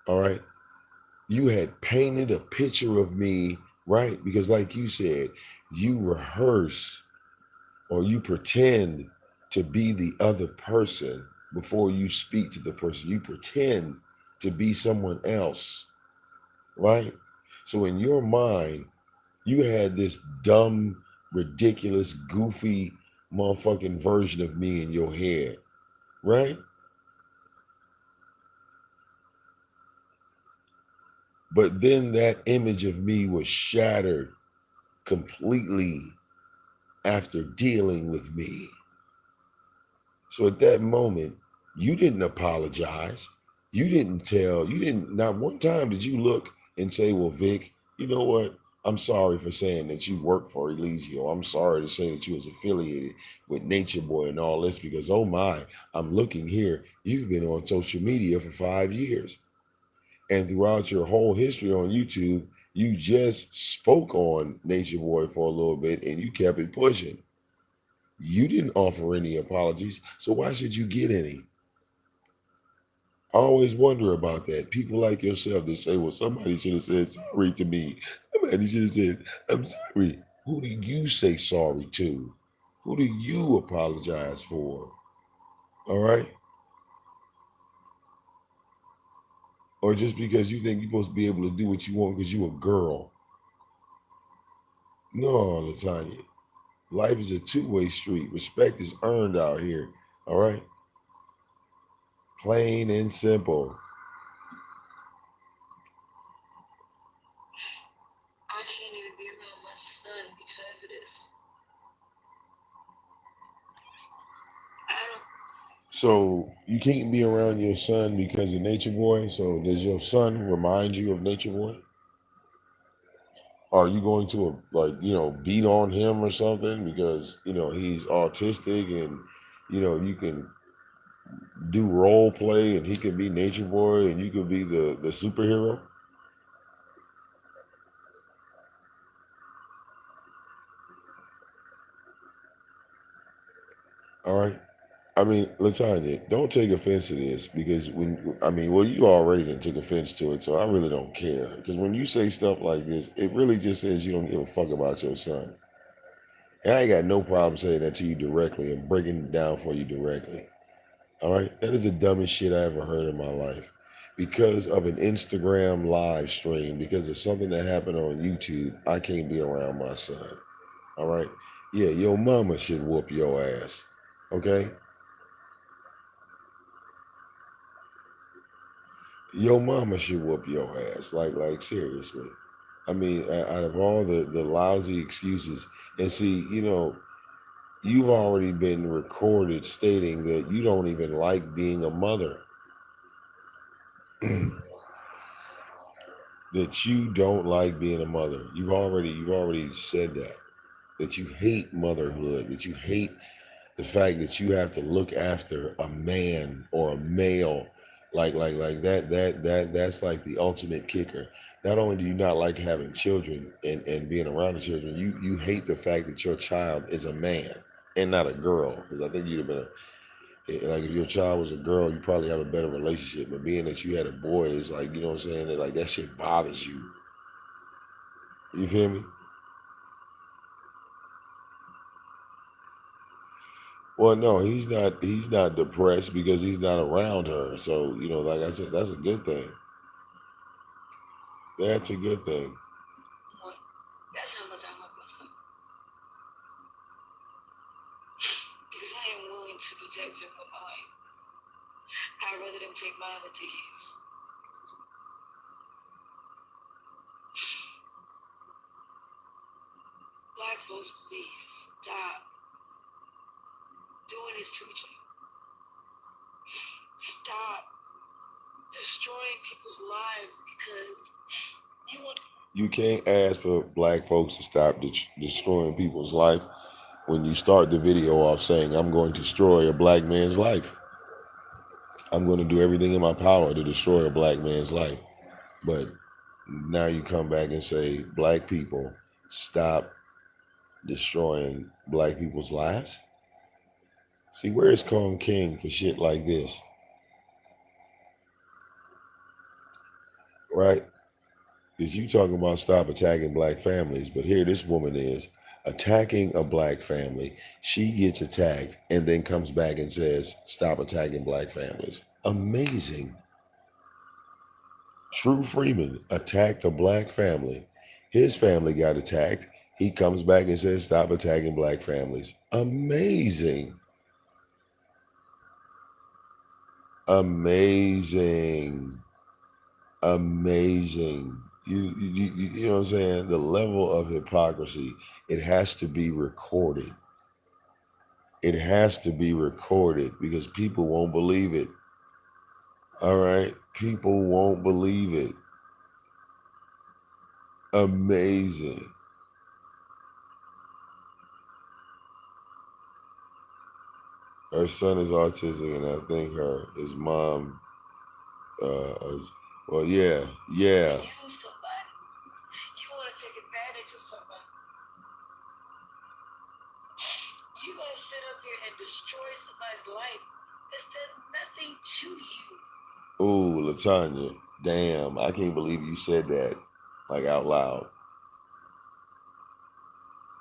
all right, you had painted a picture of me, right? Because like you said, you rehearse or you pretend to be the other person before you speak to the person. You pretend to be someone else, right? So in your mind, you had this dumb, ridiculous, goofy, motherfucking version of me in your head, right? But then that image of me was shattered completely after dealing with me. So at that moment, you didn't apologize. Not one time did you look and say, well, Vic, you know what? I'm sorry for saying that you work for Eligio. I'm sorry to say that you was affiliated with Nature Boy and all this because, oh my, I'm looking here. You've been on social media for 5 years. And throughout your whole history on YouTube, you just spoke on Nature Boy for a little bit and you kept it pushing. You didn't offer any apologies, so why should you get any? I always wonder about that. People like yourself that say, well, somebody should have said sorry to me. Somebody should have said, I'm sorry. Who do you say sorry to? Who do you apologize for? All right? Or just because you think you're supposed to be able to do what you want because you a girl. No, Latanya. Life is a two-way street. Respect is earned out here. All right? Plain and simple. I can't even be around my son because of this. I don't. So you can't be around your son because of Nature Boy. So does your son remind you of Nature Boy? Are you going to beat on him or something because he's autistic and you can do role play and he could be Nature Boy and you could be the superhero? All right. I mean, Latanya, don't take offense to this because you already didn't take offense to it, so I really don't care. Because when you say stuff like this, it really just says you don't give a fuck about your son. And I ain't got no problem saying that to you directly and breaking it down for you directly. All right? That is the dumbest shit I ever heard in my life. Because of an Instagram live stream, because of something that happened on YouTube, I can't be around my son. All right? Yeah, your mama should whoop your ass. Okay? Your mama should whoop your ass. Like seriously. I mean, out of all the lousy excuses, and see, you've already been recorded stating that you don't even like being a mother. That you don't like being a mother. You've already said that. that you hate motherhood, that you hate the fact that you have to look after a man or a male, like that's like the ultimate kicker. Not only do you not like having children and being around the children, you hate the fact that your child is a man and not a girl. Because I think you'd have been like if your child was a girl, you probably have a better relationship. But being that you had a boy, it's like, you know what I'm saying, that like that shit bothers you. You feel me? Well, no, he's not. He's not depressed because he's not around her. So you know, like I said, that's a good thing. That's a good thing. That's how much I love my son. Because I am willing to protect him with my life. I'd rather them take mine than take his. Black folks, please stop doing this to each other. Stop destroying people's lives because you want. You can't ask for black folks to stop destroying people's life when you start the video off saying, I'm going to destroy a black man's life. I'm going to do everything in my power to destroy a black man's life. But now you come back and say, black people, stop destroying black people's lives. See, where is Kong King for shit like this? Right? Because you talking about stop attacking black families, but here this woman is attacking a black family. She gets attacked and then comes back and says, stop attacking black families. Amazing. True Freeman attacked a black family. His family got attacked. He comes back and says, stop attacking black families. Amazing. Amazing. Amazing. You know what I'm saying? The level of hypocrisy, it has to be recorded. It has to be recorded because people won't believe it. All right? People won't believe it. Amazing. Her son is autistic, and I think his mom, well, yeah. Use somebody. You want to take advantage of somebody. You're going to sit up here and destroy somebody's life that's done nothing to you. Ooh, Latoyna, damn, I can't believe you said that, like out loud.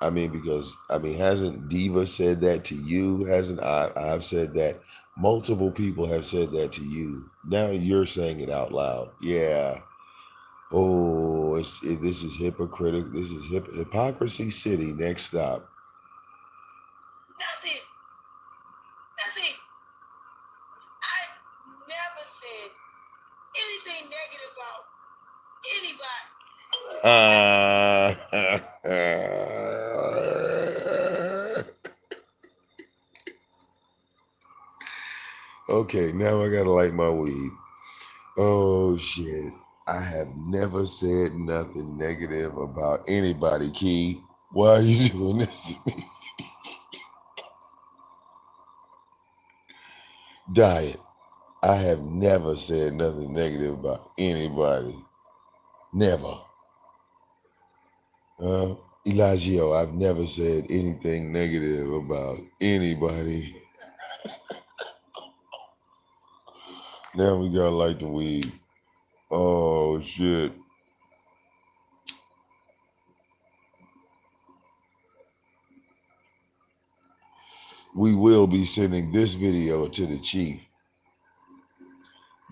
I mean, because, hasn't Diva said that to you? Hasn't I've said that? Multiple people have said that to you. Now you're saying it out loud. Yeah. Oh, this is hypocritical. This is hypocrisy city. Next stop. Nothing. Nothing. I never said anything negative about anybody. Okay, now I gotta light my weed. Oh shit. I have never said nothing negative about anybody, Key. Why are you doing this to me? Diet. I have never said nothing negative about anybody. Never. Elagio, I've never said anything negative about anybody. Now we gotta light the weed. Oh shit. We will be sending this video to the chief.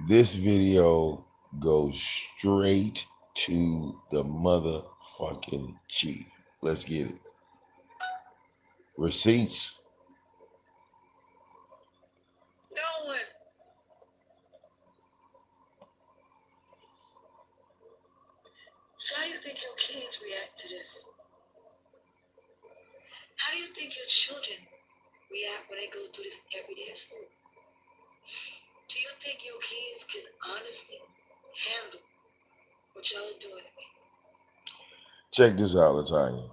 This video goes straight to the motherfucking chief. Let's get it. Receipts. No one. So how do you think your kids react to this? How do you think your children react when they go through this every day at school? Do you think your kids can honestly handle what y'all are doing to me? Check this out, Latoyna.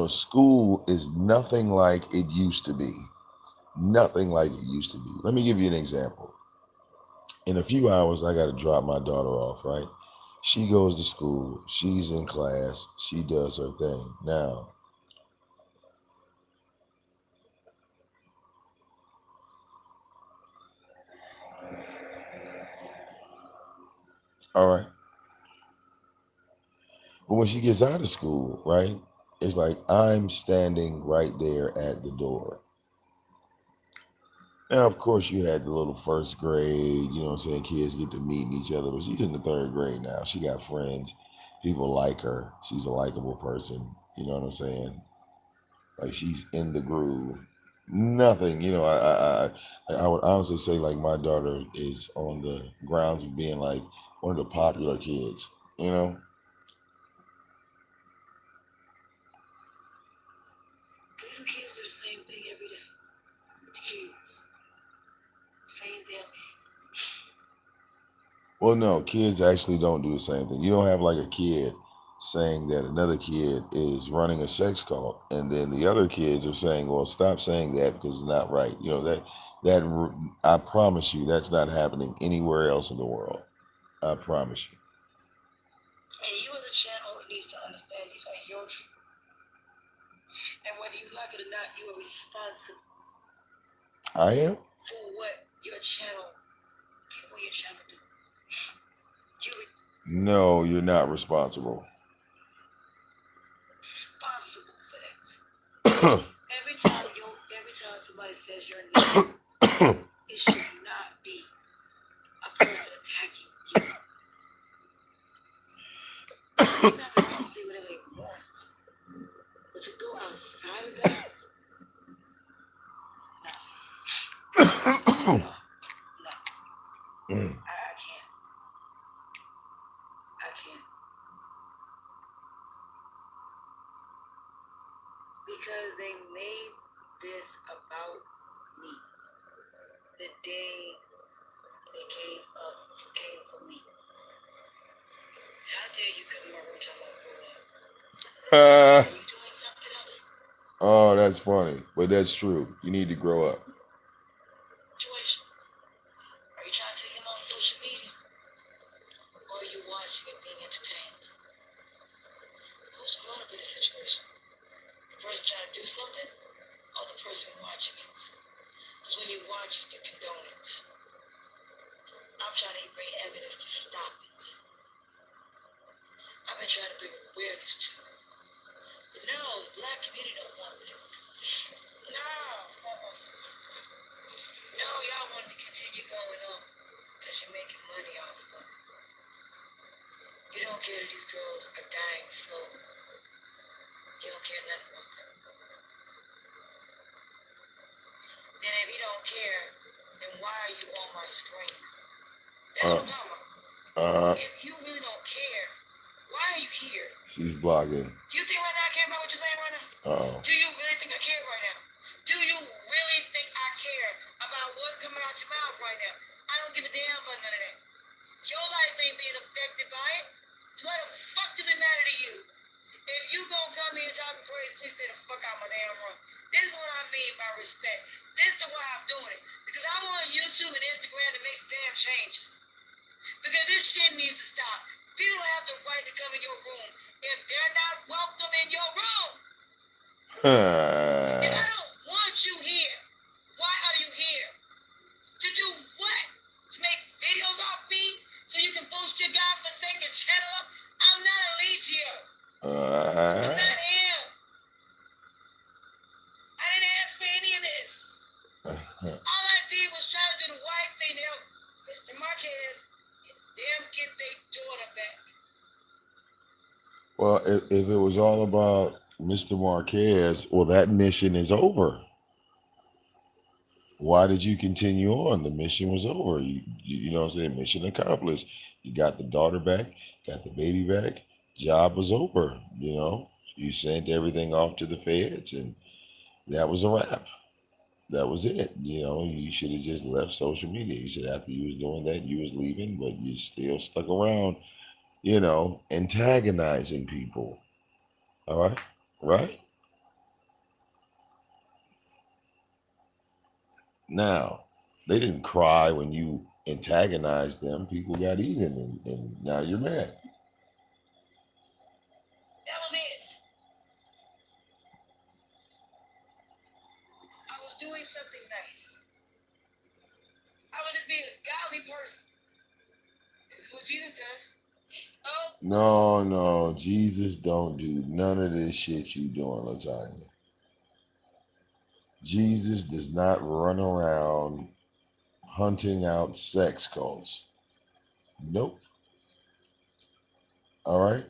school is nothing like it used to be. Nothing like it used to be. Let me give you an example. In a few hours, I got to drop my daughter off, right? She goes to school. She's in class. She does her thing. Now, all right. But when she gets out of school, right, it's like I'm standing right there at the door. Now, of course, you had the little first grade, you know what I'm saying? Kids get to meeting each other, but she's in the third grade now. She got friends. People like her. She's a likable person. You know what I'm saying? Like she's in the groove. Nothing, I would honestly say like my daughter is on the grounds of being like one of the popular kids. You know, Little kids do the same thing every day. Kids. Same damn thing. well, no, kids actually don't do the same thing. You don't have like a kid saying that another kid is running a sex cult, and then the other kids are saying, "Well, stop saying that because it's not right." I promise you, that's not happening anywhere else in the world. I promise you. And you as a channel needs to understand these are your dreams. And whether you like it or not, you are responsible I am. for what your channel, people your channel do. No, you're not responsible. Responsible for that. every time somebody says your name, it should not be a person attacking you. You're not going to say whatever they want. But to go outside of that, no. I can't. I can't. Because they made this about me. The day they came for me. How dare you come in my room talking about grown up? Are you doing something else? Oh, that's funny, but that's true. You need to grow up. Situation. Are you trying to take him off social media? Or are you watching and being entertained? Who's grown up in this situation? The person trying to do something or the person watching it? Because when you watch it, you condone it. I'm trying to bring evidence to stop it. I've been trying to bring awareness to it. But no, the black community don't want it. No. No, y'all want to continue going on because you're making money off of it. You don't care that these girls are dying slow. You don't care nothing about that. Then if you don't care, then why are you on my screen? That's what I'm talking about. If you really don't care, why are you here? She's blogging. Do you think right now I care about what you're saying right now? Uh-oh. Do you really think I care right now? Do you really think I care about what coming out your mouth right now? I don't give a damn about none of that. Your life ain't being affected by it. So why the fuck does it matter to you? If you gonna come here talking crazy, please stay the fuck out my damn room. This is what I mean by respect. This is why I'm doing it. Because I want YouTube and Instagram to make some damn changes. Because this shit needs to stop. People have the right to come in your room if they're not welcome in your room. If I don't want you here, why are you here? To do what? To make videos off me so you can boost your godforsaken channel up? I'm not Eligio. I'm not him. I didn't ask for any of this. All I did was try to do the right thing to help Mr. Marquez and them get their daughter back. Well, if it was all about Mr. Marquez, well, that mission is over. Why did you continue on? The mission was over. You know what I'm saying? Mission accomplished. You got the daughter back, got the baby back. Job was over. You sent everything off to the feds, and that was a wrap. That was it. You should have just left social media. You said after you was doing that, you was leaving, but you still stuck around, antagonizing people. All right? Right? Now, they didn't cry when you antagonized them. People got even, and now you're mad. That was it. I was doing something nice. I was just being a godly person. This is what Jesus does. Oh. No, Jesus don't do none of this shit you doing, Latoyna. Jesus does not run around hunting out sex cults. Nope. All right?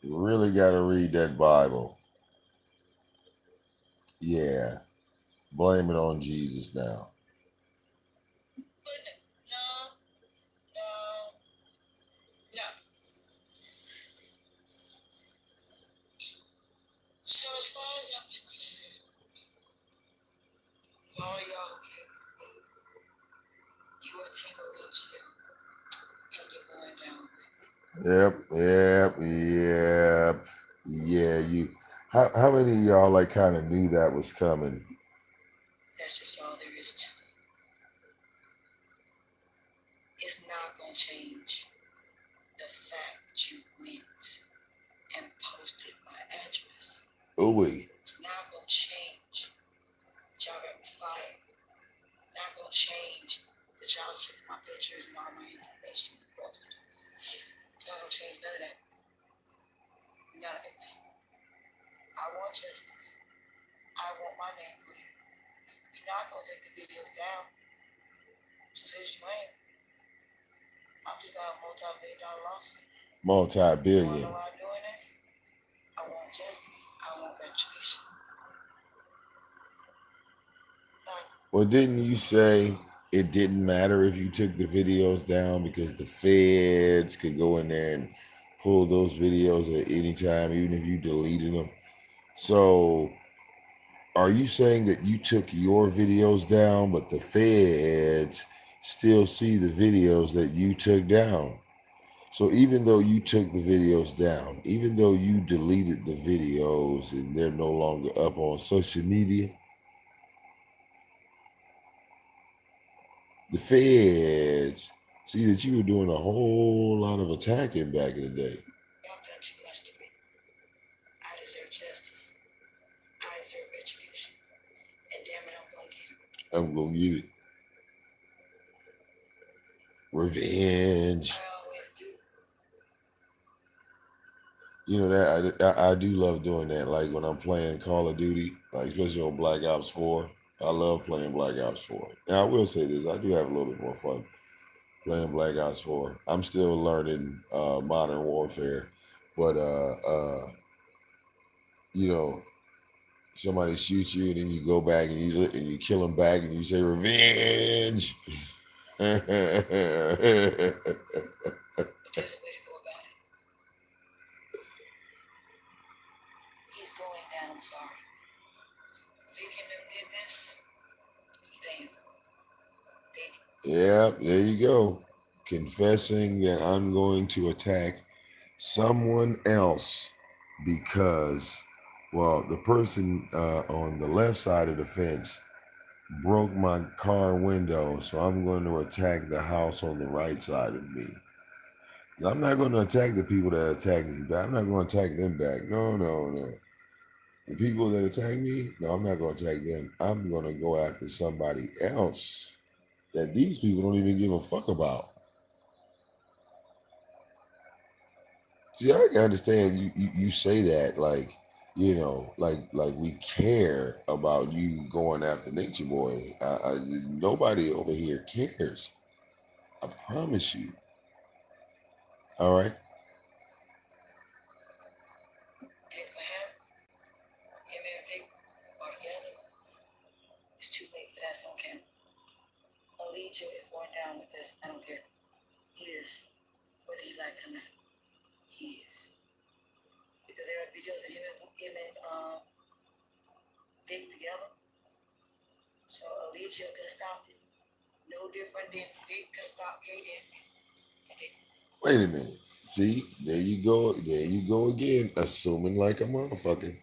You really got to read that Bible. Yeah. Blame it on Jesus now. No. So as far as I'm concerned, for all y'all who care for me, you are Team Alicia, and you're going down Yep. Yeah, you. How many of y'all like kind of knew that was coming? That's just all there is to it. It's not gonna change the fact you went and posted my address. Ooh-wee. It's not gonna change that y'all got me fired. It's not gonna change that y'all took my pictures and all my information and posted it. It's not gonna change none of that. None of it. I want justice. I want my name clear. You're not gonna take the videos down. So since you ain't, I'm just gonna have a multi-million-dollar lawsuit. Multi-billion. You know why I'm doing this? I want justice. I want retribution. Well, didn't you say it didn't matter if you took the videos down because the feds could go in there and pull those videos at any time, even if you deleted them? So are you saying that you took your videos down, but the feds still see the videos that you took down? So even though you took the videos down, even though you deleted the videos and they're no longer up on social media, the feds see that you were doing a whole lot of attacking back in the day. Y'all done too much to me. I deserve justice. I deserve retribution. And damn it, I'm gonna get it. I'm gonna get it. Revenge. I always do. You know that I do love doing that. Like when I'm playing Call of Duty, like especially on Black Ops 4. I love playing Black Ops 4. Now I will say this, I do have a little bit more fun playing Black Ops 4. I'm still learning Modern Warfare, but you know, somebody shoots you and then you go back and you kill them back and you say revenge. There's a way to go about it. He's going down, I'm sorry. Vic and them did this. He's paying for it. Yeah, there you go. Confessing that I'm going to attack someone else because, well, the person on the left side of the fence broke my car window, so I'm going to attack the house on the right side of me. I'm not going to attack the people that attack me back. I'm not going to attack them back. No. The people that attack me, no, I'm not going to attack them. I'm going to go after somebody else that these people don't even give a fuck about. See, I can understand you say that like, you know, like we care about you going after Nature Boy. Nobody over here cares. I promise you. All right. And for him and Vic all together, it's too late for that on camera. Alicia is going down with this. I don't care. He is. Whether he like it or not. He is. Because there are videos of him and Vic together. So Alicia could have stopped it. No different than Vic could have stopped Deadman. Wait a minute. See, there you go. There you go again, assuming like a motherfucker.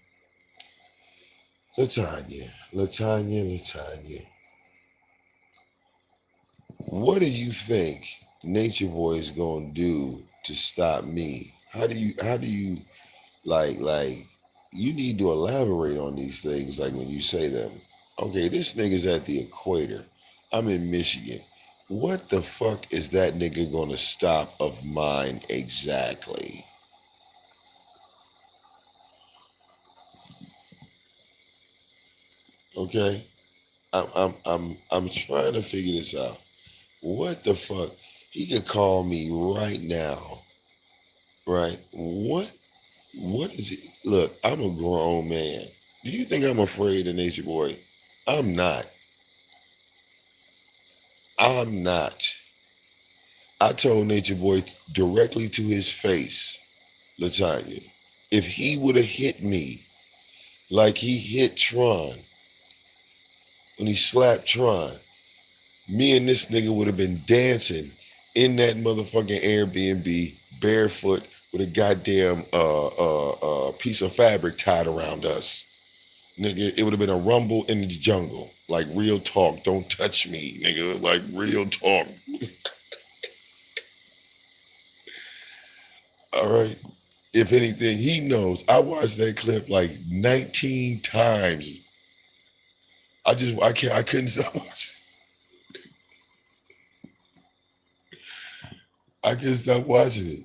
Latoyna. What do you think Nature Boy is gonna do to stop me? How do you like you need to elaborate on these things like when you say them. Okay, this nigga's at the equator. I'm in Michigan. What the fuck is that nigga gonna stop of mine exactly? Okay? I'm trying to figure this out. What the fuck? He could call me right now. Right? What is it? Look, I'm a grown man. Do you think I'm afraid of Nature Boy? I'm not. I'm not. I told Nature Boy directly to his face, Latoyna, if he would have hit me like he hit Tron when he slapped Tron, me and this nigga would have been dancing in that motherfucking Airbnb barefoot with a goddamn piece of fabric tied around us. Nigga, it would have been a rumble in the jungle. Like real talk. Don't touch me, nigga. Like real talk. All right. If anything, he knows. I watched that clip like 19 times. I couldn't stop watching. I couldn't stop watching it.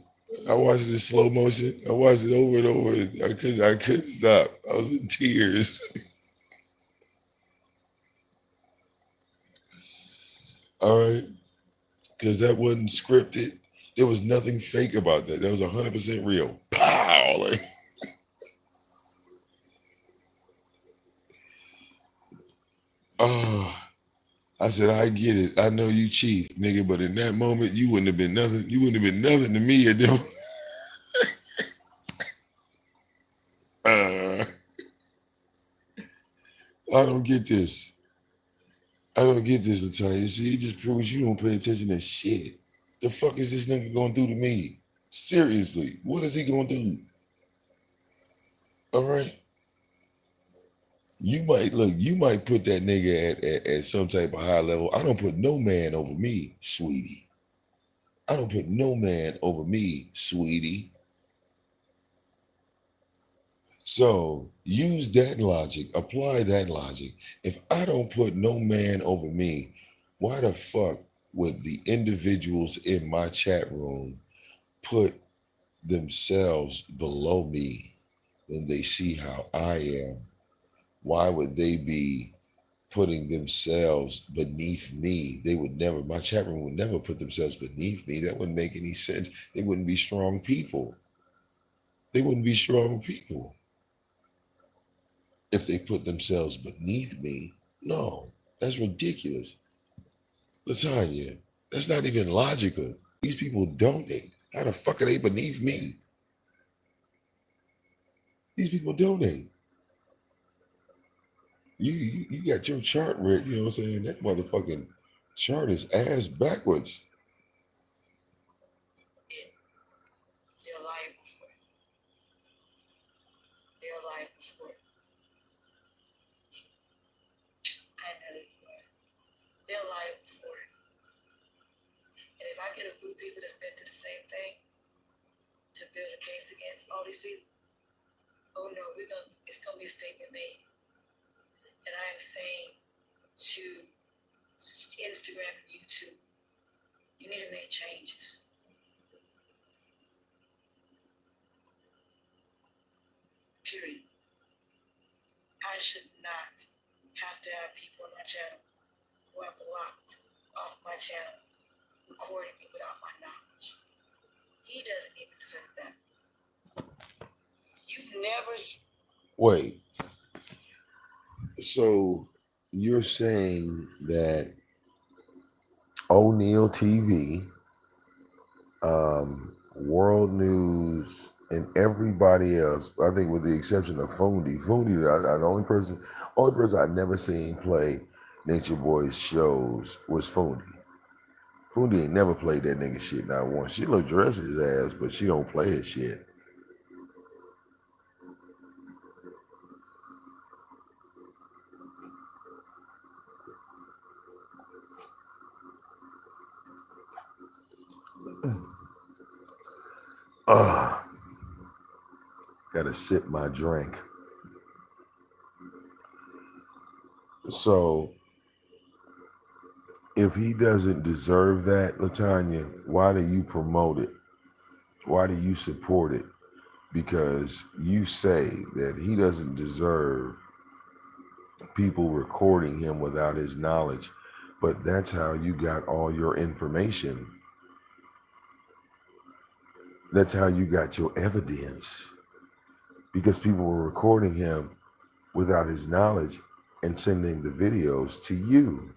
I watched it in slow motion. I watched it over and over. I couldn't stop. I was in tears. All right. Because that wasn't scripted. There was nothing fake about that. That was 100% real. Pow! Like, oh, I said, I get it. I know you chief, nigga, but in that moment, you wouldn't have been nothing. You wouldn't have been nothing to me. At them. Uh, I don't get this. I don't get this, Latoyna. See, it just proves you don't pay attention to shit. The fuck is this nigga gonna do to me? Seriously, what is he gonna do? All right. You might put that nigga at some type of high level. I don't put no man over me, sweetie. I don't put no man over me, sweetie. So use that logic, apply that logic. If I don't put no man over me, why the fuck would the individuals in my chat room put themselves below me when they see how I am? Why would they be putting themselves beneath me? They would never, my chat room would never put themselves beneath me. That wouldn't make any sense. They wouldn't be strong people. They wouldn't be strong people if they put themselves beneath me. No, that's ridiculous. Latoyna, that's not even logical. These people donate. How the fuck are they beneath me? These people donate. You got your chart read, you know what I'm saying? That motherfucking chart is ass backwards. They're liable for it. They're liable for it. I know you are. They're liable for it. And if I get a group of people that's been through the same thing to build a case against all these people, oh no, it's gonna be a statement made. And I am saying to Instagram and YouTube, you need to make changes. Period. I should not have to have people on my channel who are blocked off my channel recording me without my knowledge. He doesn't even deserve that. You've never. Wait, so you're saying that O'Neill TV, World News, and everybody else, I think with the exception of Fundi, the only person I never seen play Nature Boy's shows was Fundi. Fundi ain't never played that nigga shit not once. She look dress his ass, but she don't play his shit. Gotta sip my drink. So if he doesn't deserve that, Latoyna, why do you promote it? Why do you support it? Because you say that he doesn't deserve people recording him without his knowledge, but that's how you got all your information. That's how you got your evidence, because people were recording him without his knowledge and sending the videos to you.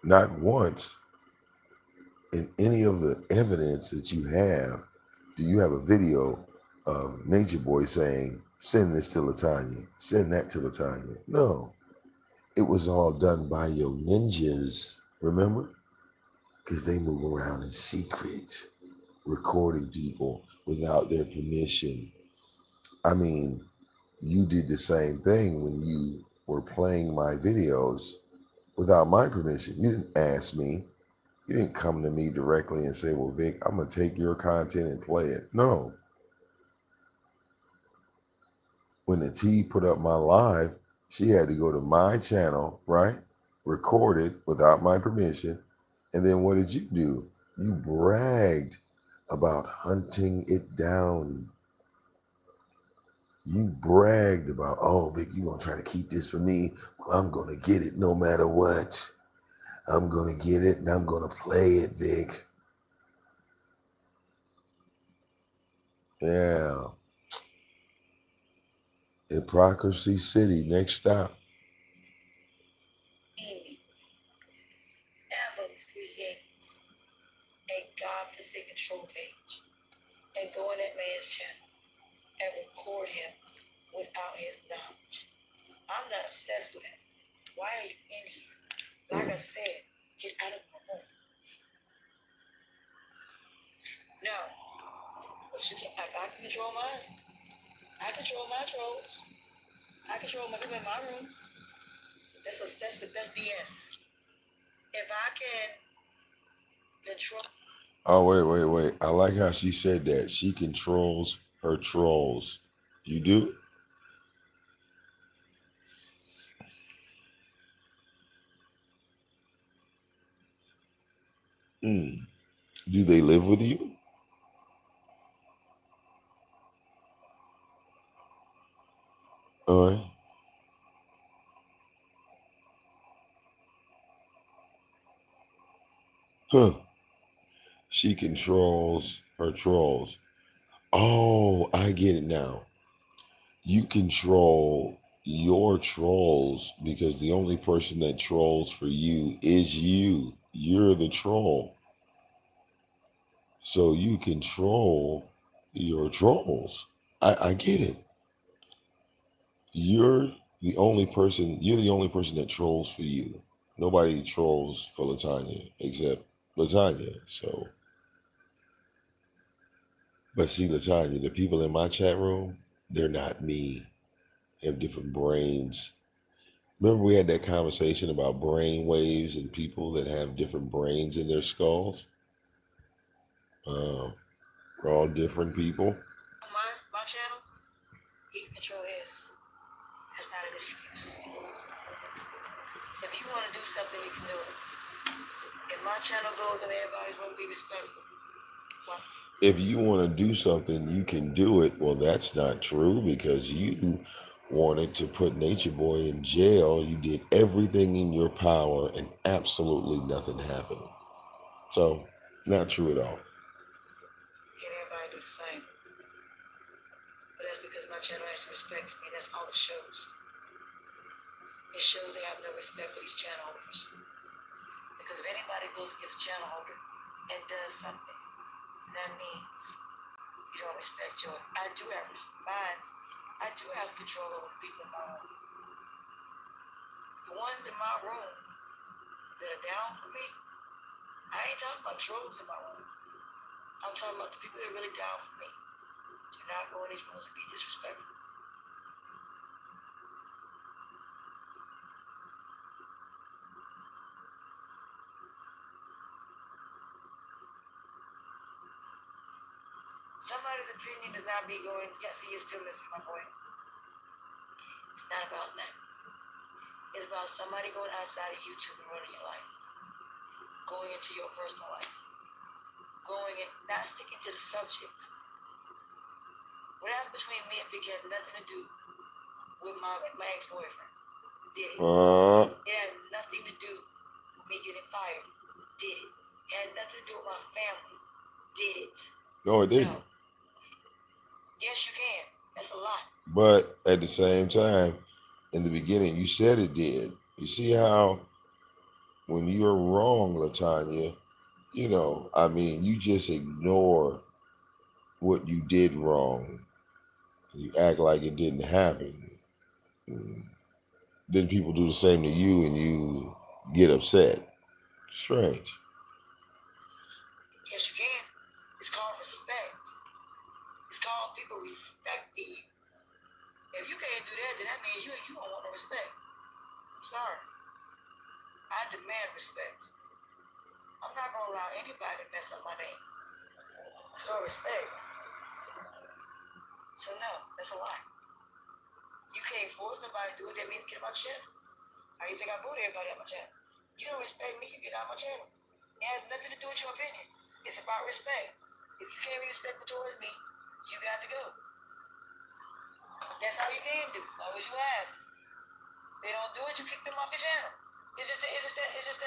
Not once in any of the evidence that you have do you have a video of Nature Boy saying, send this to Latoyna, send that to Latoyna. No, it was all done by your ninjas, remember? Because they move around in secret, recording people without their permission. I mean, you did the same thing when you were playing my videos without my permission. You didn't ask me. You didn't come to me directly and say, well, Vic, I'm going to take your content and play it. No. When the T put up my live, she had to go to my channel, right? Record it without my permission. And then what did you do? You bragged about hunting it down. You bragged about, oh, Vic, you gonna try to keep this for me? Well, I'm gonna get it no matter what. I'm gonna get it and I'm gonna play it, Vic. Yeah. Hypocrisy City, next stop. Ever create a godforsaken troll page and go on that man's channel and record him without his knowledge. I'm not obsessed with him. Why are you in here? Like I said, get out of my home. No. But you can, I can control mine. I control my trolls. I control my people in my room. That's the best BS. If I can control. Oh, wait. I like how she said that. She controls her trolls. You do? Do they live with you? Uh, huh. She controls her trolls. Oh, I get it now. You control your trolls because the only person that trolls for you is you. You're the troll. So you control your trolls. I get it. You're you're the only person that trolls for you. Nobody trolls for Latoyna except Latoyna. So, but see, Latoyna, the people in my chat room, they're not me. They have different brains. Remember we had that conversation about brain waves and people that have different brains in their skulls? We're all different people. My channel, he can control his. That's not an excuse. If you want to do something, you can do it. If my channel goes and everybody's going to be respectful. Well, If you want to do something, you can do it. Well, that's not true because you wanted to put Nature Boy in jail. You did everything in your power and absolutely nothing happened. So, not true at all. can everybody do the same? But that's because my channel actually respects me. That's all it shows. It shows they have no respect for these channel holders. Because if anybody goes against a channel holder and does something, that means you don't respect your. I do have mine. I do have control over the people in my room. The ones in my room that are down for me, I ain't talking about trolls in my room. I'm talking about the people that are really down for me. Do not go in these rooms and be disrespectful. Somebody's opinion does not be going. Yeah, see, you're still missing my point. It's not about that. It's about somebody going outside of YouTube and running your life, going into your personal life, going and not sticking to the subject. What happened between me and Vicky had nothing to do with my ex-boyfriend. Did it? It had nothing to do with me getting fired. Did it? It had nothing to do with my family. Did it? No, it didn't. No. Yes, you can. That's a lot. But at the same time, in the beginning, you said it did. You see how when you're wrong, Latoyna, you just ignore what you did wrong. You act like it didn't happen. Then people do the same to you and you get upset. Strange. Yes, you can. It's called respect. It's called people respecting you. If you can't do that, then that means you don't want no respect. I'm sorry. I demand respect. I'm not going to allow anybody to mess up my name. It's called respect. So no, that's a lie. You can't force nobody to do it. That means get out my channel. How you think I booed everybody on my channel? You don't respect me, you get out my channel. It has nothing to do with your opinion. It's about respect. If you can't be respectful towards me, you got to go. That's how you can do, as long as you ask. They don't do it, you kick them off your channel. It's just that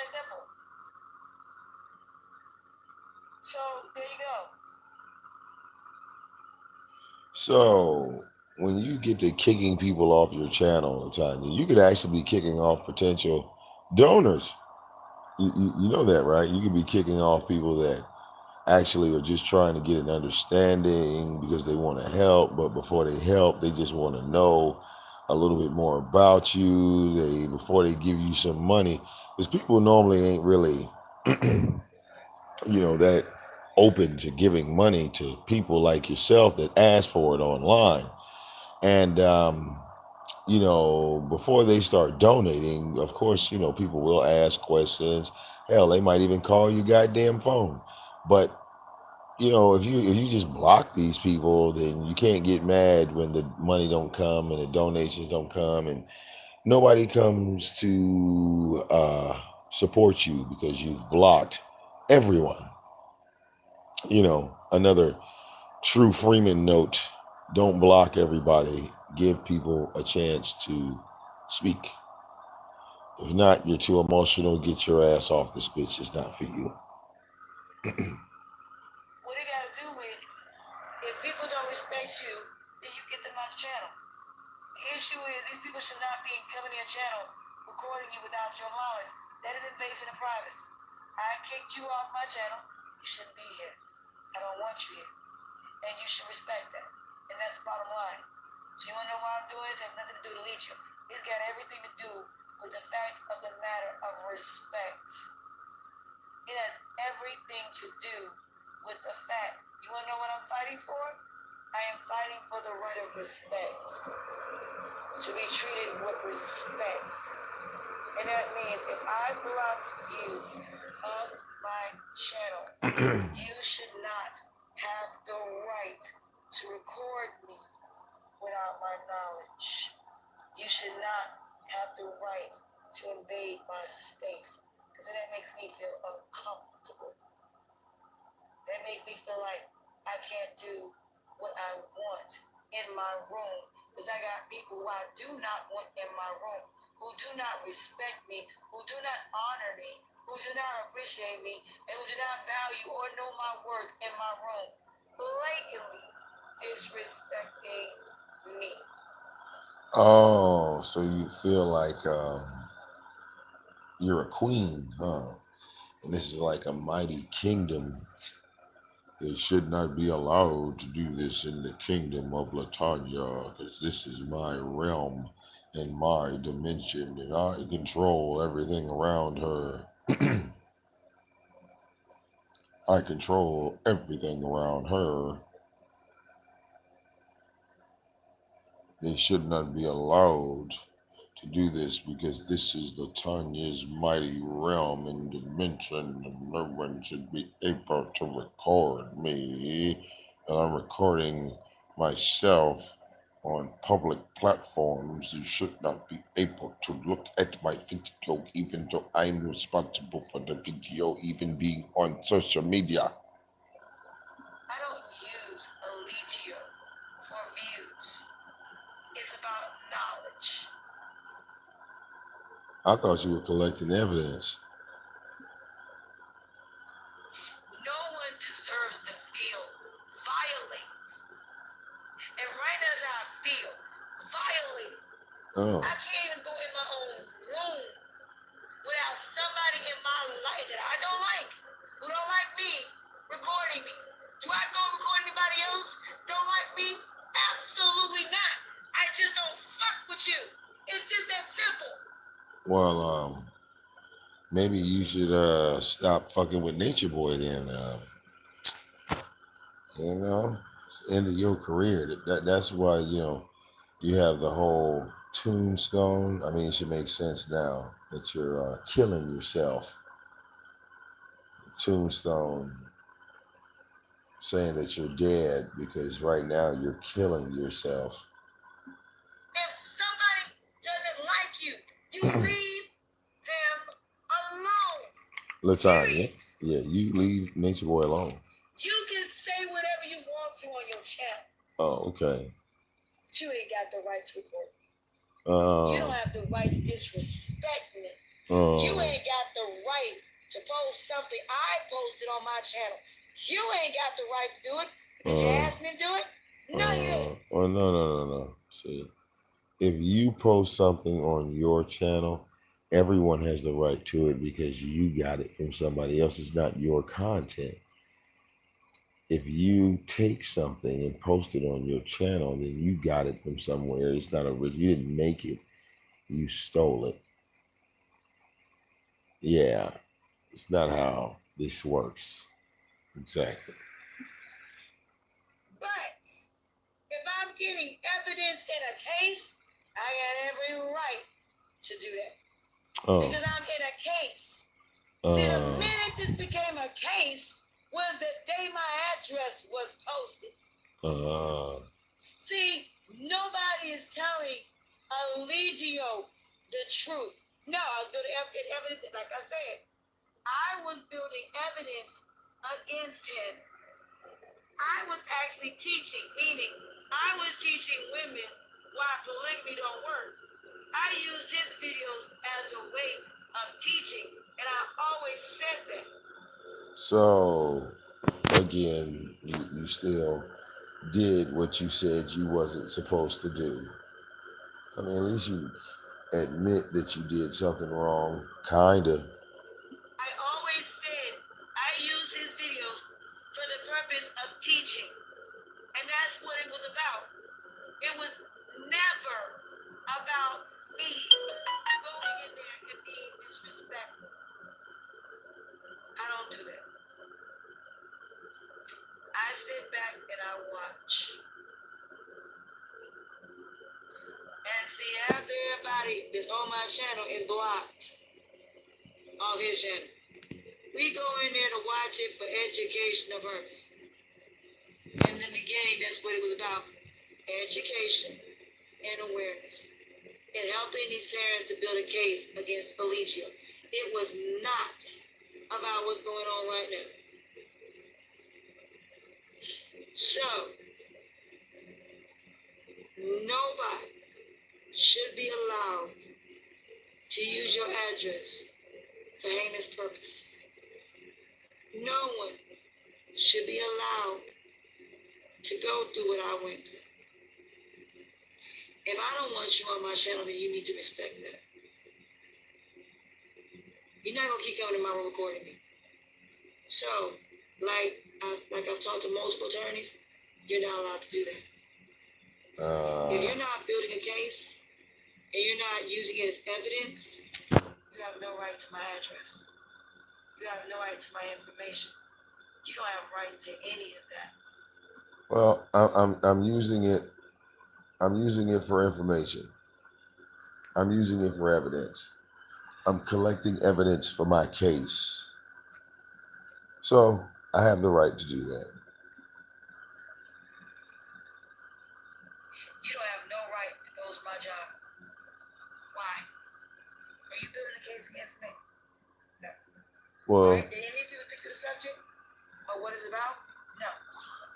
simple. So there you go. So when you get to kicking people off your channel, Latoyna, you could actually be kicking off potential donors. You know that, right? You could be kicking off people that actually are just trying to get an understanding because they want to help, but before they help, they just want to know a little bit more about you. Before they give you some money, because people normally ain't really, that open to giving money to people like yourself that ask for it online. And before they start donating, of course, people will ask questions. Hell, they might even call your goddamn phone. But if you just block these people, then you can't get mad when the money don't come and the donations don't come and nobody comes to support you because you've blocked everyone. Another true Freeman note: don't block everybody. Give people a chance to speak. If not, you're too emotional. Get your ass off this bitch. It's not for you. What it got to do with, if people don't respect you, then you get them out the channel. The issue is these people should not be coming to your channel recording you without your allowance. That is invasion of privacy. I kicked you off my channel. You shouldn't be here. I don't want you here. And you should respect that. And that's the bottom line. So you want to know why I'm doing this? It has nothing to do with Legion. It's got everything to do with the fact of the matter of respect. It has everything to do with the fact. You want to know what I'm fighting for? I am fighting for the right of respect. To be treated with respect. And that means if I block you off my channel, you should not have the right to record me without my knowledge. You should not have the right to invade my space, because that makes me feel uncomfortable. That makes me feel like I can't do what I want in my room, because I got people who I do not want in my room, who do not respect me, who do not honor me, who do not appreciate me, and who do not value or know my worth in my room, blatantly disrespecting me. Oh, so you feel like you're a queen, huh? And this is like a mighty kingdom. They should not be allowed to do this in the kingdom of Latoyna, because this is my realm and my dimension, and I control everything around her. I control everything around her. They should not be allowed to do this because this is Latonya's mighty realm and dimension, and no one should be able to record me. and I'm recording myself on public platforms, you should not be able to look at my video, even though I'm responsible for the video even being on social media. I don't use Allegio for views. It's about knowledge. I thought you were collecting evidence. No one deserves to feel violated. And right now is how I feel. Violated. Oh, I can't even go in my own room without somebody in my life that I don't like, who don't like me, recording me. Do I go record anybody else? Don't like me? Absolutely not. I just don't fuck with you. It's just that simple. well, maybe you should stop fucking with Nature Boy then. You know, it's the end of your career. That's why, you have the whole tombstone. I mean, it should make sense now that you're killing yourself. Tombstone saying that you're dead because right now you're killing yourself. If somebody doesn't like you, you leave them alone. Latoyna, Period. yeah, you leave Nature Boy alone. You can say whatever you want to on your channel, Oh, okay. but you ain't got the right to record me. You don't Oh, have the right to disrespect me. You oh, ain't got the right to post something I posted on my channel. You ain't got the right to do it. Did you ask me to do it? No, you didn't. well, no. See, if you post something on your channel, everyone has the right to it because you got it from somebody else. It's not your content. If you take something and post it on your channel, then you got it from somewhere. It's not you didn't make it. You stole it. Yeah, it's not how this works. Exactly. But if I'm getting evidence in a case, I got every right to do that. Oh, Because I'm in a case. See, the minute this became a case was the day my address was posted. See, nobody is telling Allegio the truth. No, I was building evidence, like I said. I was building evidence against him. I was actually teaching, meaning I was teaching women why polygamy don't work. I used his videos as a way of teaching, and I always said that. So, again, you still did what you said you wasn't supposed to do. I mean, at least you admit that you did something wrong, kinda. I always said I use his videos for the purpose of teaching. And that's what it was about. It was never about me going in there and being disrespectful. I don't do that. I sit back and I watch. And see, after everybody that's on my channel is blocked off his channel, we go in there to watch it for educational purposes. In the beginning, that's what it was about. Education and awareness. And helping these parents to build a case against Allegio. It was not about what's going on right now. So, nobody should be allowed to use your address for heinous purposes. No one should be allowed to go through what I went through. If I don't want you on my channel, then you need to respect that. You're not gonna keep coming to my room recording me. So, like I've talked to multiple attorneys, you're not allowed to do that. If you're not building a case and you're not using it as evidence, you have no right to my address. You have no right to my information. You don't have right to any of that. Well, I'm using it. I'm using it for information. I'm using it for evidence. I'm collecting evidence for my case. So I have the right to do that. You don't have no right to post my job. Why? Are you building a case against me? No. Well, right? Did any of these people stick to the subject or what it's about? No.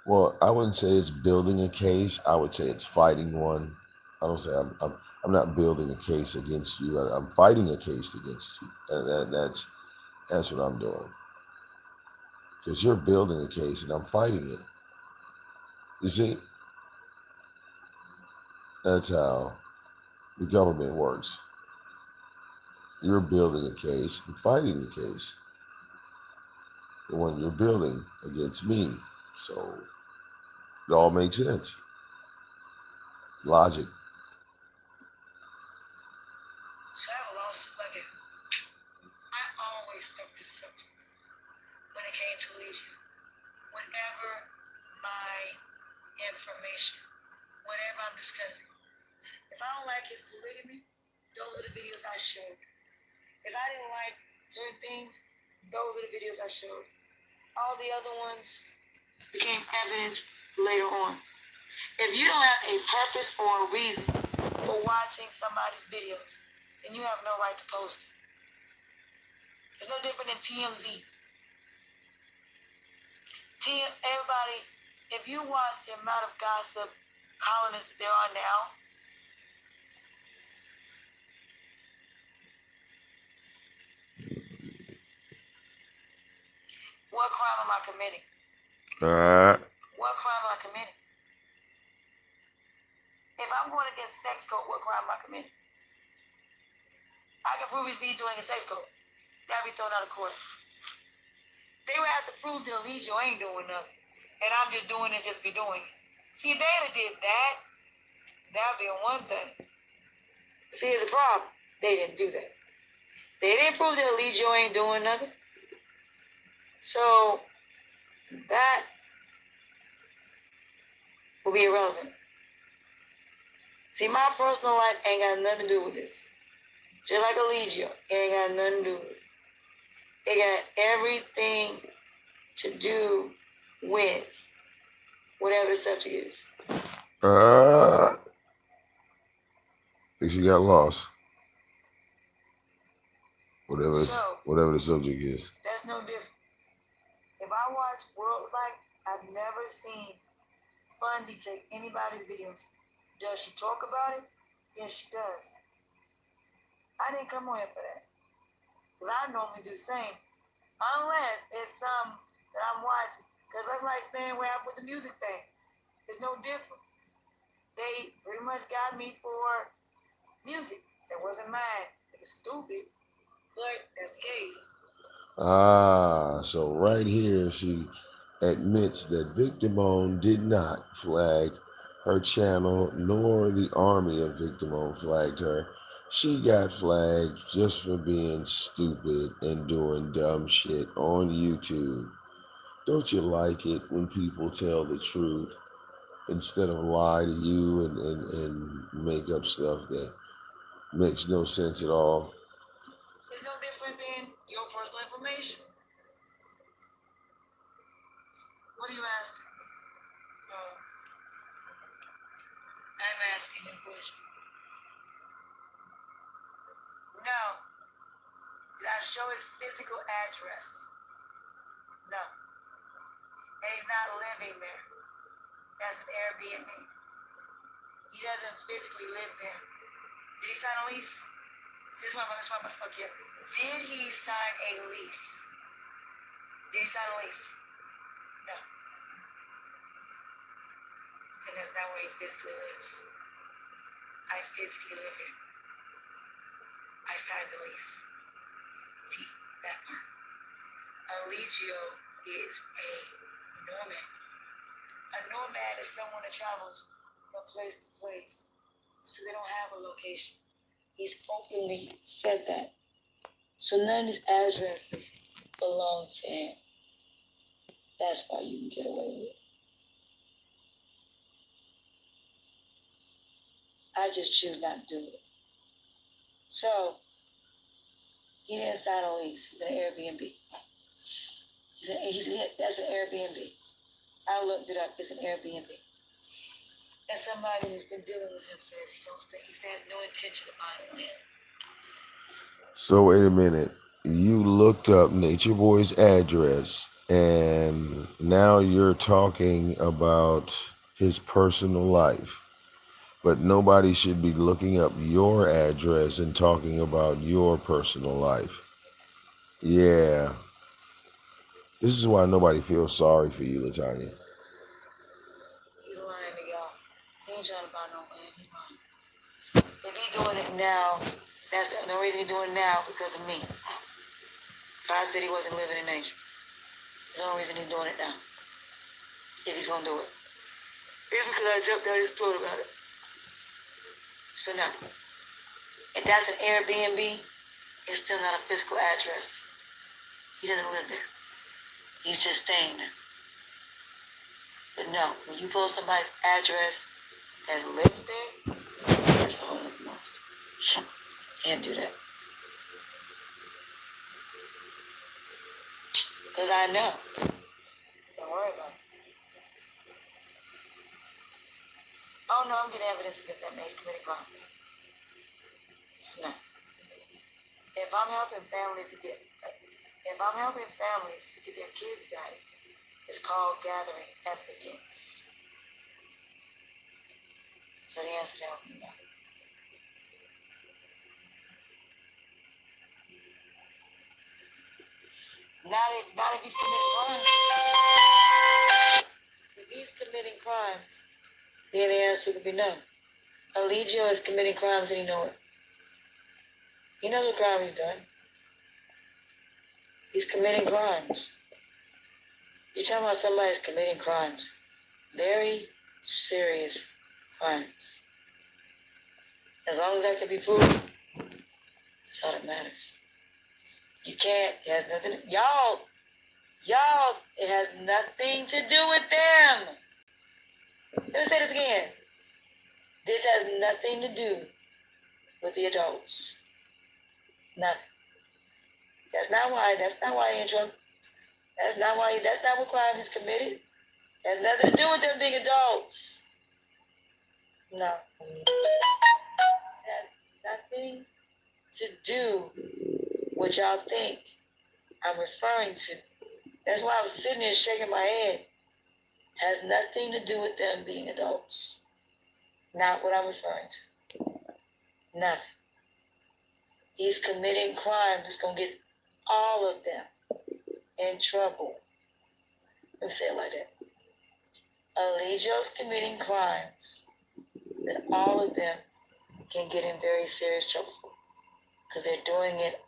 Well, I wouldn't say it's building a case. I would say it's fighting one. I don't say I'm not building a case against you. I'm fighting a case against you. That's what I'm doing. Because you're building a case and I'm fighting it. You see, that's how the government works. You're building a case and fighting the case, the one you're building against me. So it all makes sense. Logic. So I have a lawsuit like it. I always stuck to the subject when it came to leisure. Whenever my information, whatever I'm discussing, if I don't like his polygamy, those are the videos I showed. If I didn't like certain things, those are the videos I showed. All the other ones became evidence later on. If you don't have a purpose or a reason for watching somebody's videos, then you have no right to post it. It's no different than TMZ. Everybody, if you watch the amount of gossip columnists that there are now, what crime am I committing? What crime am I committing? If I'm going against sex code, what crime am I committing? I can prove he's doing a sex code. That'd be thrown out of court. They would have to prove that Eligio ain't doing nothing. And I'm just doing it just be doing it. See, if they had did that, that'd be one thing. See, here's the problem. They didn't do that. They didn't prove that Eligio ain't doing nothing. So, that will be irrelevant. See, my personal life ain't got nothing to do with this. Just like Eligio, it ain't got nothing to do with it. It got everything to do with whatever the subject is. Think she got lost. Whatever the subject is. That's no different. If I watch Worlds Like, I've never seen Fundy take anybody's videos. Does she talk about it? Yes, she does. I didn't come on here for that. Because I normally do the same. Unless it's some that I'm watching. Because that's like saying what happened with the music thing. It's no different. They pretty much got me for music that wasn't mine. It's stupid, but that's the case. So right here she admits that VicDamoane did not flag her channel, nor the army of VicDamoane flagged her. She got flagged just for being stupid and doing dumb shit on YouTube. Don't you like it when people tell the truth instead of lie to you and make up stuff that makes no sense at all? It's no different than your personal information. What are you asking me? I'm asking you a question. No. Did I show his physical address? No. And he's not living there. That's an Airbnb. He doesn't physically live there. Did he sign a lease? See, this is why I'm gonna fuck you up. Did he sign a lease? Did he sign a lease? No. And that's not where he physically lives. I physically live here. I signed the lease. See, that part. Eligio is a nomad. A nomad is someone that travels from place to place, so they don't have a location. He's openly said that. So none of his addresses belong to him. That's why you can get away with it. I just choose not to do it. So, he didn't sign a lease. He's an Airbnb. That's an Airbnb. I looked it up. It's an Airbnb. And somebody who's been dealing with him says he has no intention of buying land. So wait a minute. You looked up Nature Boy's address, and now you're talking about his personal life. But nobody should be looking up your address and talking about your personal life. Yeah. This is why nobody feels sorry for you, Latoyna. He's lying to y'all. He ain't trying to buy no land. He's lying. If he's doing it now, that's the reason he's doing it now, because of me. God said he wasn't living in nature. There's no reason he's doing it now. If he's gonna do it. It's because I jumped down his throat about it. So now, if that's an Airbnb, it's still not a physical address. He doesn't live there. He's just staying there. But no, when you post somebody's address that lives there, that's a whole other monster. Can't do that. Because I know. Don't worry about it. Oh no, I'm getting evidence against that man's committing crimes. So no. If I'm helping families to get their kids back, it's called gathering evidence. So the answer to that would be no. Not if he's committing crimes. If he's committing crimes, then the answer would be no. Eligio is committing crimes and he knows it. He knows what crime he's done. He's committing crimes. You're talking about somebody's committing crimes. Very serious crimes. As long as that can be proven, that's all that matters. You can't, it has nothing, y'all, it has nothing to do with them. Let me say this again. This has nothing to do with the adults. Nothing. That's not why he's in trouble. That's not what crimes he's committed. It has nothing to do with them being adults. No. It has nothing to do with what y'all think I'm referring to. That's why I'm sitting here shaking my head. Has nothing to do with them being adults. Not what I'm referring to. Nothing. He's committing crimes that's going to get all of them in trouble. Let me say it like that. Eligio's committing crimes that all of them can get in very serious trouble for, because they're doing it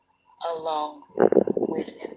along with him.